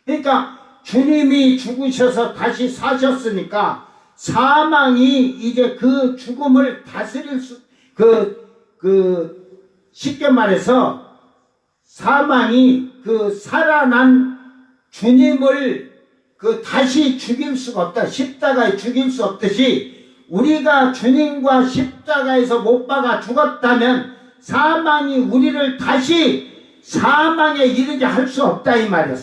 그러니까 주님이 죽으셔서 다시 사셨으니까 사망이 이제 그 죽음을 다스릴 수, 쉽게 말해서 사망이 그 살아난 주님을 다시 죽일 수가 없다. 십자가에 죽일 수 없듯이 우리가 주님과 십자가에서 못 박아 죽었다면 사망이 우리를 다시 사망에 이르게 할 수 없다 이 말이야.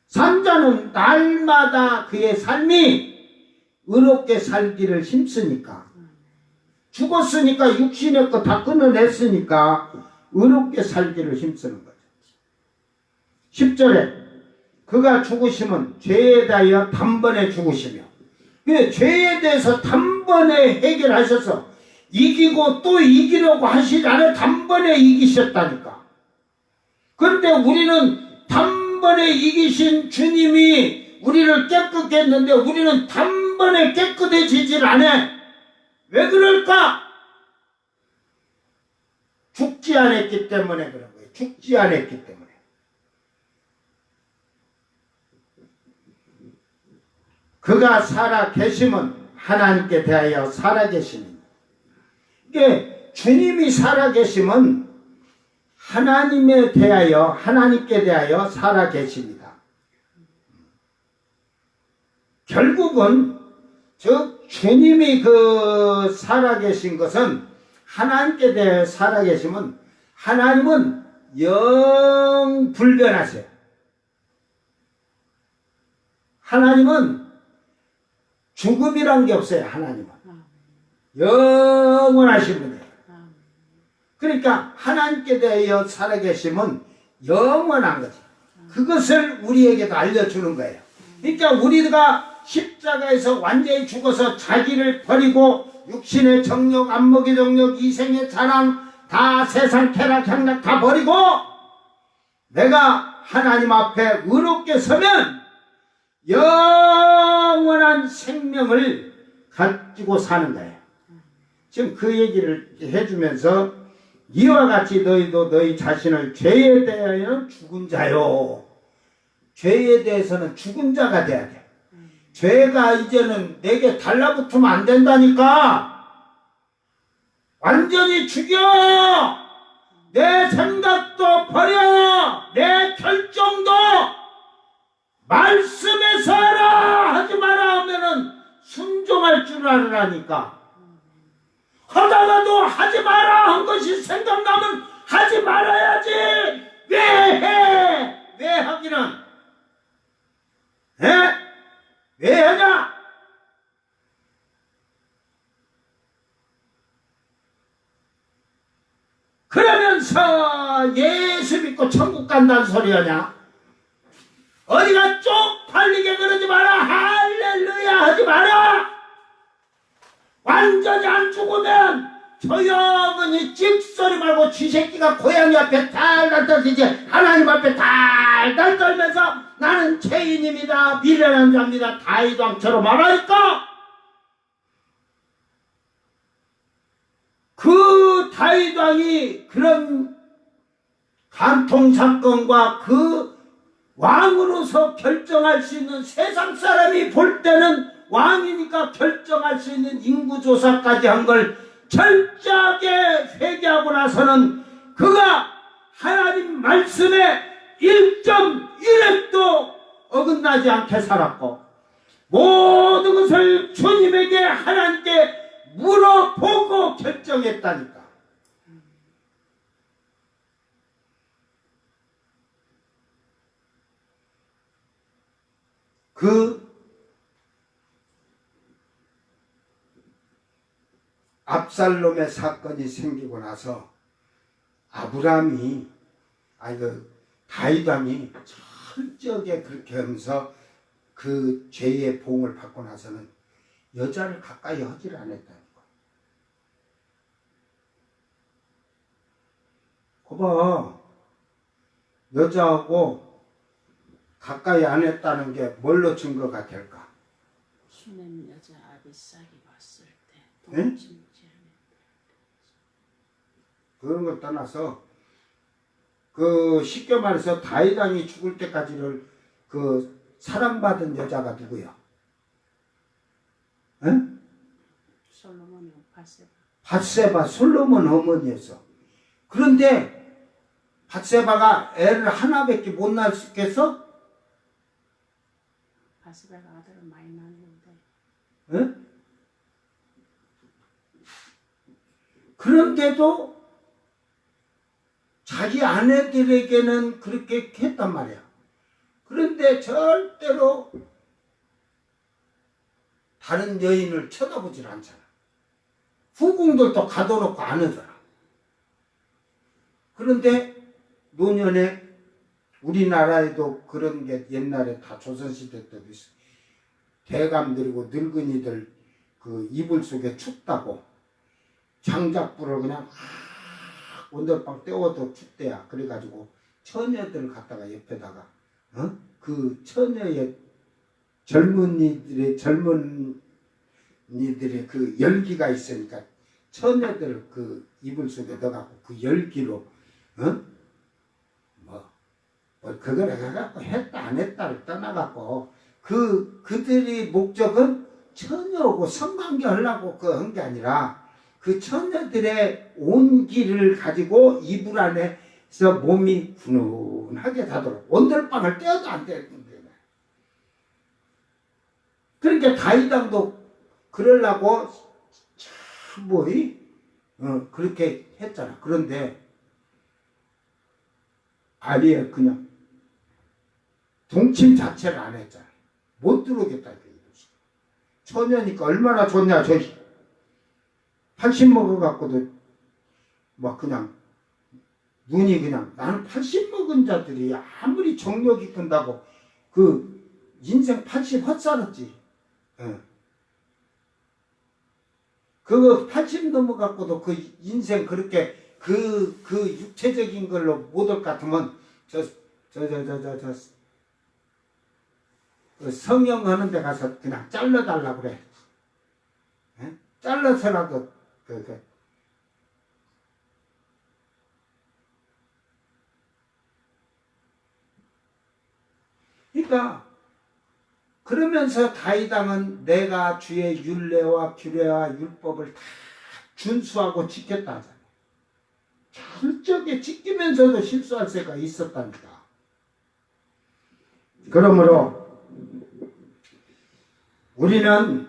산자는 날마다 그의 삶이 의롭게 살기를 힘쓰니까 죽었으니까 육신의 거 다 끊어냈으니까 의롭게 살기를 힘쓰는 거죠. 10절에 그가 죽으심은 죄에 대하여 단번에 죽으시며 죄에 대해서 단번에 해결하셔서 이기고 또 이기려고 하시지 않아 단번에 이기셨다니까. 그런데 우리는 단번에 이기신 주님이 우리를 깨끗게 했는데 우리는 단번에 깨끗해지질 않아. 왜 그럴까? 죽지 않았기 때문에 그런 거예요. 죽지 않았기 때문에. 그가 살아 계심은 하나님께 대하여 살아 계심입니다. 이게 주님이 살아 계심은 하나님께 대하여 살아 계십니다. 결국은 주님이 살아 계신 것은 하나님께 대하여 살아 계심은 하나님은 영 불변하세요. 하나님은 죽음이란 게 없어요. 하나님은 영원하신 분이에요. 그러니까 하나님께 대하여 살아계심은 영원한 거지. 그것을 우리에게도 알려주는 거예요. 그러니까 우리가 십자가에서 완전히 죽어서 자기를 버리고 육신의 정욕, 안목의 정욕, 이생의 자랑, 다 세상 쾌락, 향락 다 버리고 내가 하나님 앞에 의롭게 서면 영원한 생명을 가지고 사는 거예요. 지금 그 얘기를 해주면서 이와 같이 너희도 너희 자신을 죄에 대하여는 죽은 자요. 죄에 대해서는 죽은 자가 돼야 돼. 죄가 이제는 내게 달라붙으면 안 된다니까. 완전히 죽여. 내 생각도 버려. 내 결정도 말씀에서 하라 하지 마라 하면은 순종할 줄 알으라니까. 하다가도 하지 마라 한 것이 생각나면 하지 말아야지. 왜 해? 왜 하기는? 왜 하냐? 그러면서 예수 믿고 천국 간다는 소리 하냐? 어디가 쪽팔리게 그러지 마라. 할렐루야 하지 마라. 완전히 안 죽으면 조용히 찍소리 말고 쥐새끼가 고양이 앞에 달달 떨듯이 하나님 앞에 달달 떨면서 나는 죄인입니다, 미련한 자입니다, 다윗왕처럼 말하니까 그 다윗왕이 그런 간통 사건과 그 왕으로서 결정할 수 있는, 세상 사람이 볼 때는 왕이니까 결정할 수 있는 인구조사까지 한 걸 철저하게 회개하고 나서는 그가 하나님 말씀에 1.1획도 어긋나지 않게 살았고 모든 것을 주님에게 하나님께 물어보고 결정했다니까. 그 압살롬의 사건이 생기고 나서 아브라함이 다윗왕이 철저하게 그렇게 하면서 그 죄의 보응을 받고 나서는 여자를 가까이 하질 않았다는 거야. 거봐, 여자하고 가까이 안 했다는 게 뭘로 증거가 될까? 슈넴 여자 아비삭이 왔을 때 응? 동침지 않았다. 그런 걸 떠나서 그 쉽게 말해서 다윗왕이 죽을 때까지를 그 사랑받은 여자가 누구야? 응? 솔로몬이 바세바. 밧세바, 솔로몬 어머니였어. 그런데 밧세바가 애를 하나밖에 못 낳았겠어? 바세바가 아들을 많이 낳았는데 응? 그런데도 자기 아내들에게는 그렇게 했단 말이야. 그런데 절대로 다른 여인을 쳐다보질 않잖아. 후궁들도 가둬놓고 안 하잖아. 그런데 노년에 우리나라에도 그런 게 옛날에 다 조선시대 때도 있어. 대감들이고 늙은이들 그 이불 속에 춥다고 장작불을 그냥 온돌방 떼워도 춥대야. 그래가지고 처녀들을 갖다가 옆에다가 그 처녀의 젊은이들의 그 열기가 있으니까 처녀들 그 이불 속에 넣어갖고 그 열기로 그걸 해갖고 했다 안 했다를 떠나갖고 그들의 목적은 처녀하고 성관계 하려고 그 한 게 아니라 그 처녀들의 온기를 가지고 이불 안에서 몸이 훈훈하게 자도록 온돌방을 떼어도 안 되는데. 그러니까 다윗왕도 그러려고 그렇게 했잖아. 그런데 아리에 그냥 동침 자체를 안 했잖아. 못 들어오겠다. 처녀니까 얼마나 좋냐. 저 80 먹어갖고도 막 그냥 눈이 그냥, 나는 80 먹은 자들이 아무리 정력이 끈다고 그 인생 80 헛살았지. 그거 80 넘어갖고도 그 인생 그렇게 그 육체적인 걸로 못 올 것 같으면 그 성형하는 데 가서 그냥 잘라달라고 그래. 잘라서라도 그러니까 그러면서 다윗왕은 내가 주의 율례와 규례와 율법을 다 준수하고 지켰다 하잖아요. 철저하게 지키면서도 실수할 새가 있었답니다. 그러므로 우리는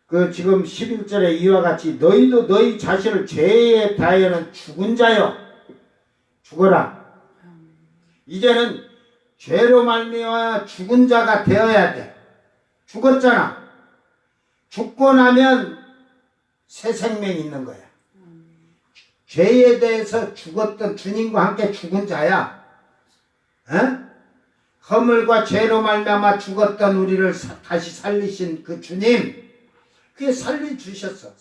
그 지금 11절에 이와 같이 너희도 너희 자신을 죄에 대하여는 죽은 자여 죽어라. 이제는 죄로 말미암아 죽은 자가 되어야 돼. 죽었잖아. 죽고 나면 새 생명이 있는 거야. 죄에 대해서 죽었던 주님과 함께 죽은 자야. 허물과 죄로 말미암아 죽었던 우리를 다시 살리신 그 주님, 그게 살려주셨어요.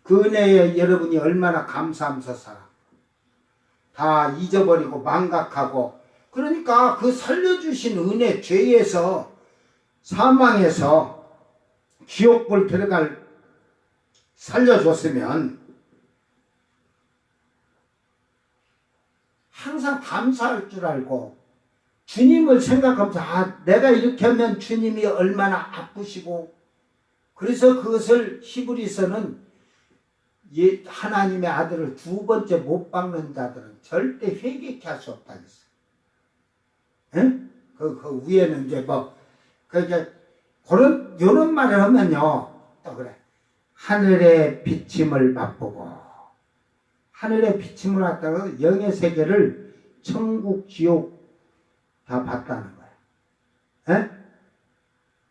그 은혜에 여러분이 얼마나 감사하면서 살아. 다 잊어버리고 망각하고. 그러니까 그 살려주신 은혜, 죄에서 사망에서 지옥불 들어갈 살려줬으면 항상 감사할 줄 알고 주님을 생각하면서 내가 이렇게 하면 주님이 얼마나 아프시고, 그래서 그것을 히브리서는 하나님의 아들을 두 번째 못 박는 자들은 절대 회개케 할 수 없다 그랬어요. 응? 그 위에는 이제 요런 말을 하면요, 또 그래. 하늘의 비침을 맛보고, 하늘의 비침을 갖다가 영의 세계를 천국, 지옥 다 봤다는 거야. 에?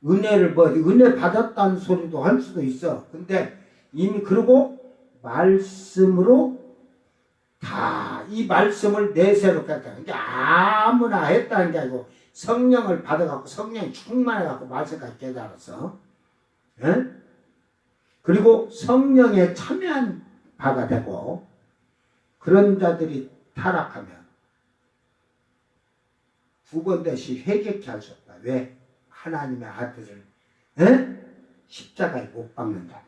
은혜 받았다는 소리도 할 수도 있어. 근데 이미, 그리고 말씀으로 다 이 말씀을 내세로 깼다는 게 아무나 했다는 게 아니고 성령을 받아갖고 성령이 충만해갖고 말씀까지 깨달아서, 에? 그리고 성령에 참여한 바가 되고, 그런 자들이 타락하면 두 번 다시 회개케 할 수 없다. 왜? 하나님의 아들을 십자가에 못 박는다.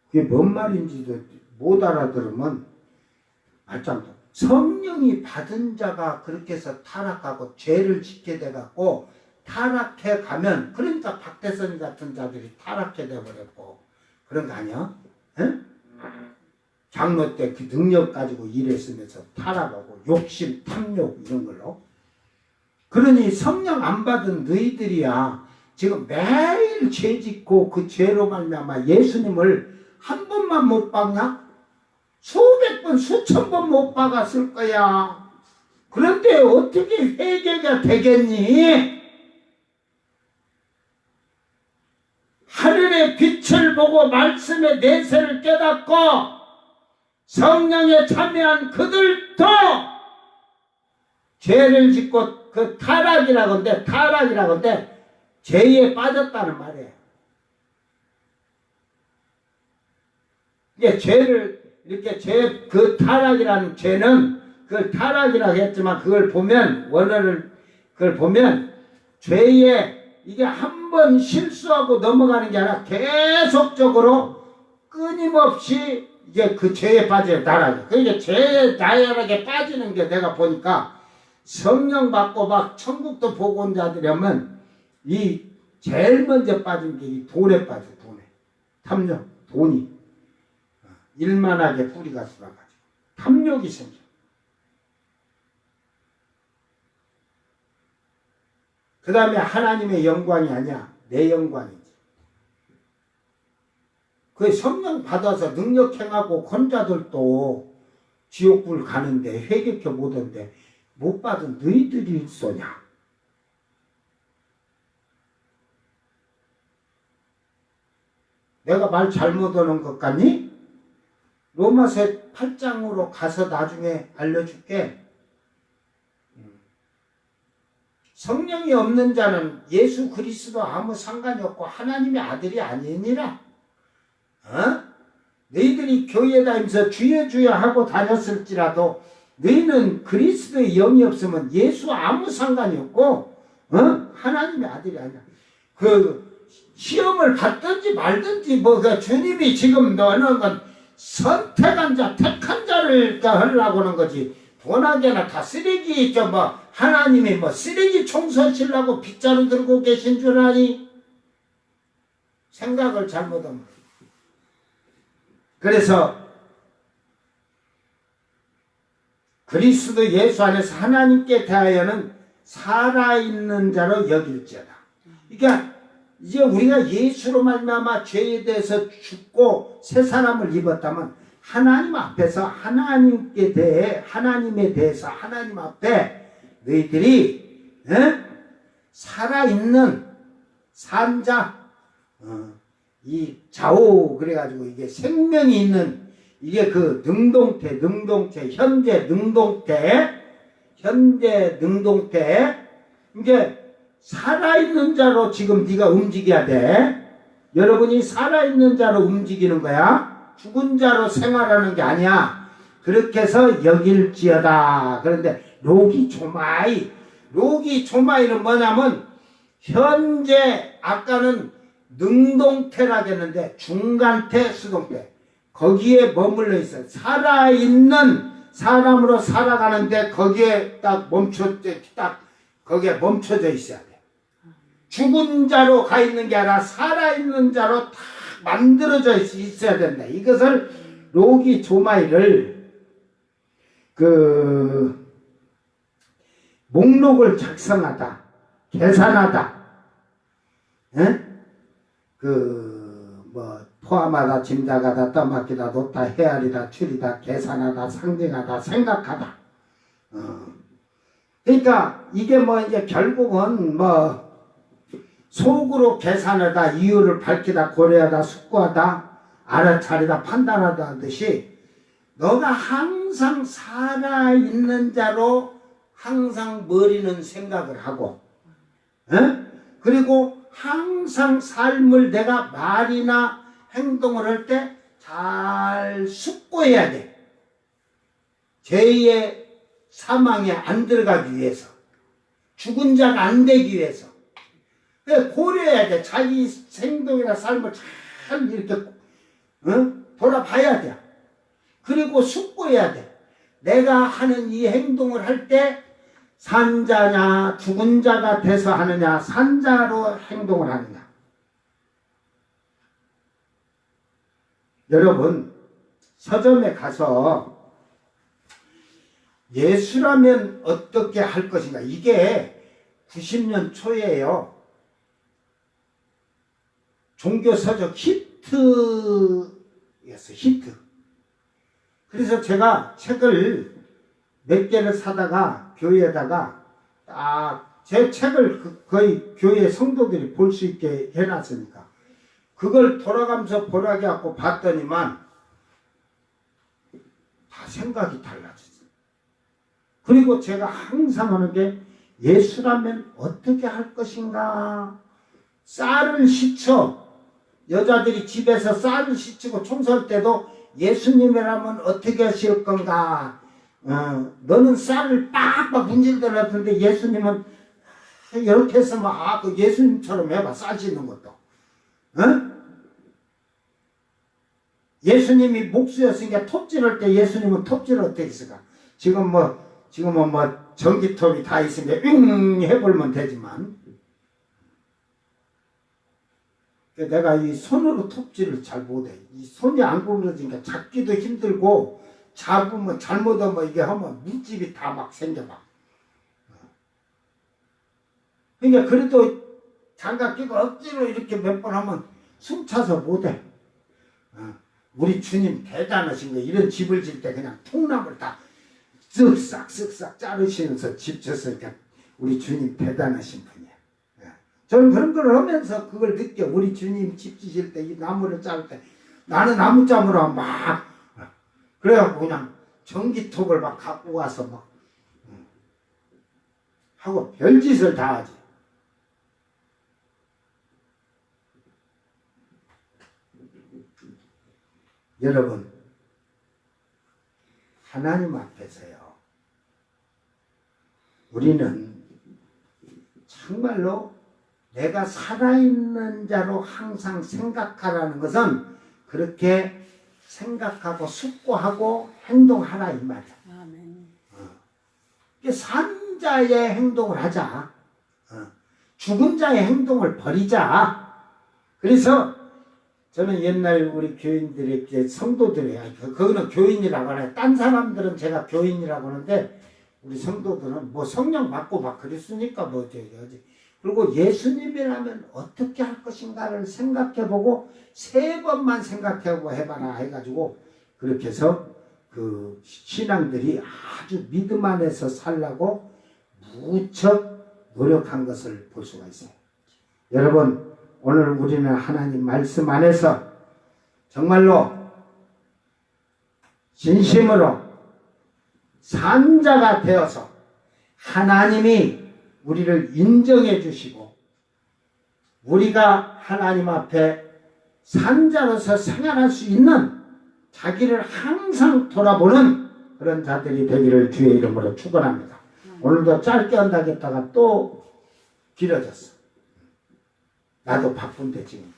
그게 뭔 말인지도 못 알아들으면 말짱도. 성령이 받은 자가 그렇게 해서 타락하고 죄를 짓게 돼갖고 타락해 가면, 그러니까 박대선 같은 자들이 타락해 돼버렸고 그런 거 아니야? 에? 장로 때 그 능력 가지고 일했으면서 타락하고 욕심, 탐욕 이런 걸로. 그러니 성령 안 받은 너희들이야 지금 매일 죄 짓고 그 죄로 말미암아 예수님을 한 번만 못 박나? 수백 번, 수천 번 못 박았을 거야. 그런데 어떻게 회개가 되겠니? 하늘의 빛을 보고 말씀의 내세를 깨닫고 성령에 참여한 그들도 죄를 짓고 그 타락이라고 하는데 죄에 빠졌다는 말이에요. 이게 죄를 이렇게 그 타락이라는 죄는 그걸 타락이라고 했지만 그걸 보면 그걸 보면 죄에 이게 한 번 실수하고 넘어가는 게 아니라 계속적으로 끊임없이 이제 그 죄에 빠져요, 나락에. 그러니까 죄에 나락에 빠지는 게 내가 보니까 성령 받고 막 천국도 보고 온 자들이 하면 이 제일 먼저 빠진 게 이 돈에 빠져, 돈에. 탐욕, 돈이. 일만하게 뿌리가 쏟아가지고 탐욕이 생겨. 그 다음에 하나님의 영광이 아니야, 내 영광이지. 그 성령 받아서 능력 행하고 권자들도 지옥불 가는데 회개케 못한데 못 받은 너희들이 쏘냐? 내가 말 잘못하는 것 같니? 로마서 8장으로 가서 나중에 알려줄게. 성령이 없는 자는 예수 그리스도 아무 상관이 없고 하나님의 아들이 아니니라. 너희들이 교회 다니면서 주여 주여 하고 다녔을지라도 너희는 그리스도의 영이 없으면 예수 아무 상관이 없고 하나님의 아들이 아니야. 그 시험을 받든지 말든지 주님이 지금 너는 건 선택한 자, 택한 자를 하려고 하는 거지. 워낙에나 다 쓰레기, 하나님이 쓰레기 청소하시려고 빗자루 들고 계신 줄 아니? 생각을 잘못하면. 그래서 그리스도 예수 안에서 하나님께 대하여는 살아있는 자로 여길지어다. 그러니까 이제 우리가 예수로 말미암아 죄에 대해서 죽고 새 사람을 입었다면 하나님 앞에서 하나님에 대해서 하나님 앞에 너희들이 살아있는 산자, 이 좌우 그래가지고 이게 생명이 있는 이게 그 능동태 현재 능동태 이게 살아있는 자로 지금 네가 움직여야 돼. 여러분이 살아있는 자로 움직이는 거야. 죽은 자로 생활하는 게 아니야. 그렇게 해서 여길지어다. 그런데 로기조마이는 뭐냐면 현재 아까는 능동태라 했는데 중간태, 수동태 거기에 머물러 있어요. 살아있는 사람으로 살아가는데 거기에 거기에 멈춰져 있어야 돼. 죽은 자로 가 있는 게 아니라 살아있는 자로 다 만들어져 있어야 된다. 이것을 로기조마이를 목록을 작성하다, 계산하다, 포함하다, 짐작하다, 떠맡기다, 놓다, 헤아리다, 추리다, 계산하다, 상징하다, 생각하다. 그러니까 이게 이제 결국은 속으로 계산하다, 이유를 밝히다, 고려하다, 숙고하다, 알아차리다, 판단하다 하듯이 너가 항상 살아있는 자로 항상 머리는 생각을 하고, 그리고 항상 삶을 내가 말이나 행동을 할 때 잘 숙고해야 돼. 죄의 사망에 안 들어가기 위해서, 죽은 자가 안 되기 위해서 고려해야 돼. 자기 행동이나 삶을 잘 이렇게 돌아봐야 돼. 그리고 숙고해야 돼. 내가 하는 이 행동을 할 때 산자냐 죽은 자가 돼서 하느냐, 산자로 행동을 하느냐. 여러분, 서점에 가서 예수라면 어떻게 할 것인가, 이게 90년 초예요. 종교 서적 히트였어, 히트. 그래서 제가 책을 몇 개를 사다가 교회에다가 제 책을 거의 교회 성도들이 볼 수 있게 해놨으니까 그걸 돌아가면서 보라게 갖고 봤더니만 다 생각이 달라졌어요. 그리고 제가 항상 하는 게 예수라면 어떻게 할 것인가. 쌀을 씻어, 여자들이 집에서 쌀을 씻고 청소할 때도 예수님이라면 어떻게 하실 건가. 너는 쌀을 빡빡 문질러놨는데 예수님은 이렇게 했으면 그 예수님처럼 해봐, 쌀 씻는 것도. 예수님이 목수였으니까 톱질할 때 예수님은 톱질을 어떻게 했을까? 지금은 전기톱이 다 있으니까 해보면 되지만, 내가 이 손으로 톱질을 잘 못해. 이 손이 안 구부러지니까 잡기도 힘들고, 잡으면 잘못하면 이게 하면 물집이 다 막 생겨봐. 그러니까 그래도 장갑 끼고 억지로 이렇게 몇 번 하면 숨 차서 못해. 우리 주님 대단하신 거. 이런 집을 질 때 그냥 통나무를 다 쓱싹 자르시면서 집 졌으니까 우리 주님 대단하신 분이야. 저는 그런 걸 하면서 그걸 느껴. 우리 주님 집 지실 때 이 나무를 자를 때 나는 나무자루로 막 그래갖고 그냥 전기톱을 막 갖고 와서 막 하고 별짓을 다 하지. 여러분, 하나님 앞에서요, 우리는 정말로 내가 살아있는 자로 항상 생각하라는 것은 그렇게 생각하고 숙고하고 행동하라 이 말이야. 아멘. 산자의 행동을 하자. 죽은 자의 행동을 버리자. 그래서 저는 옛날 우리 교인들에게 성도들이, 그거는 교인이라고 하나요? 딴 사람들은 제가 교인이라고 하는데 우리 성도들은 성령 받고 막 그랬으니까 그리고 예수님이라면 어떻게 할 것인가를 생각해보고 3번만 생각해보고 해봐라 해가지고 그렇게 해서 그 신앙들이 아주 믿음 안에서 살라고 무척 노력한 것을 볼 수가 있어요. 여러분, 오늘 우리는 하나님 말씀 안에서 정말로 진심으로 산자가 되어서 하나님이 우리를 인정해 주시고 우리가 하나님 앞에 산자로서 생활할 수 있는 자기를 항상 돌아보는 그런 자들이 되기를 주의 이름으로 축원합니다. 오늘도 짧게 한다겠다가 또 길어졌어. 나도 바쁜데 지금.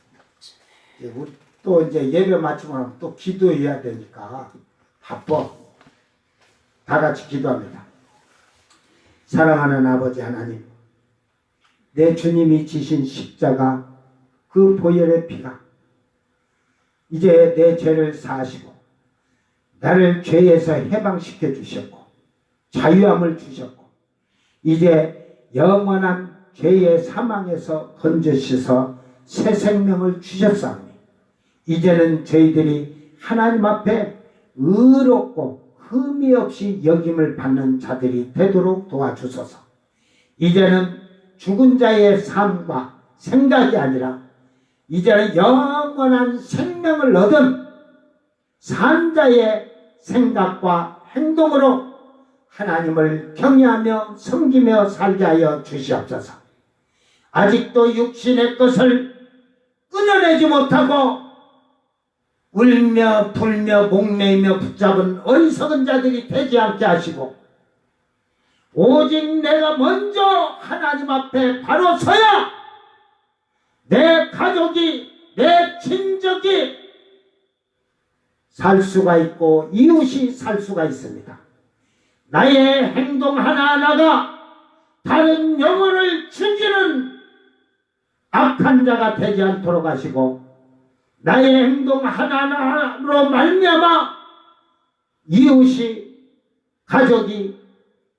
우리 또 이제 예배 마치고 나면 또 기도해야 되니까 바빠. 다 같이 기도합니다. 사랑하는 아버지 하나님, 내 주님이 지신 십자가 그 보혈의 피가 이제 내 죄를 사하시고 나를 죄에서 해방시켜 주셨고 자유함을 주셨고 이제 영원한 죄의 사망에서 건져주셔서 새 생명을 주셨사오니 이제는 저희들이 하나님 앞에 의롭고 흠이 없이 여김을 받는 자들이 되도록 도와주소서. 이제는 죽은 자의 삶과 생각이 아니라 이제는 영원한 생명을 얻은 산 자의 생각과 행동으로 하나님을 경외하며 섬기며 살게 하여 주시옵소서. 아직도 육신의 것을 끊어내지 못하고 울며 불며 목매이며 붙잡은 어리석은 자들이 되지 않게 하시고 오직 내가 먼저 하나님 앞에 바로 서야 내 가족이 내 친족이 살 수가 있고 이웃이 살 수가 있습니다. 나의 행동 하나하나가 다른 영혼을 죽이는 악한 자가 되지 않도록 하시고 나의 행동 하나하나로 말미암아 이웃이 가족이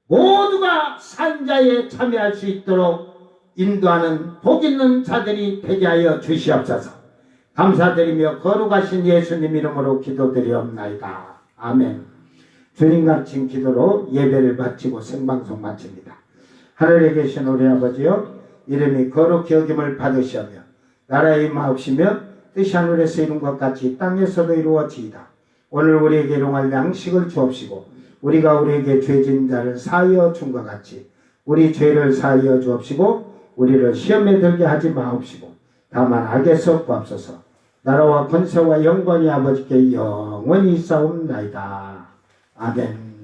모두가 산자에 참여할 수 있도록 인도하는 복 있는 자들이 되게 하여 주시옵소서. 감사드리며 거룩하신 예수님 이름으로 기도드리옵나이다. 아멘. 주님 가르친 기도로 예배를 마치고 생방송 마칩니다. 하늘에 계신 우리 아버지여, 이름이 거룩히 여김을 받으시며 나라의 임하옵시며 뜻이 하늘에서 이룬 것 같이 땅에서도 이루어지이다. 오늘 우리에게 일용할 양식을 주옵시고 우리가 우리에게 죄진 자를 사하여 준 것 같이 우리 죄를 사하여 주옵시고 우리를 시험에 들게 하지 마옵시고 다만 악에서 구하옵소서. 나라와 권세와 영광이 아버지께 영원히 있사옵나이다. 아멘.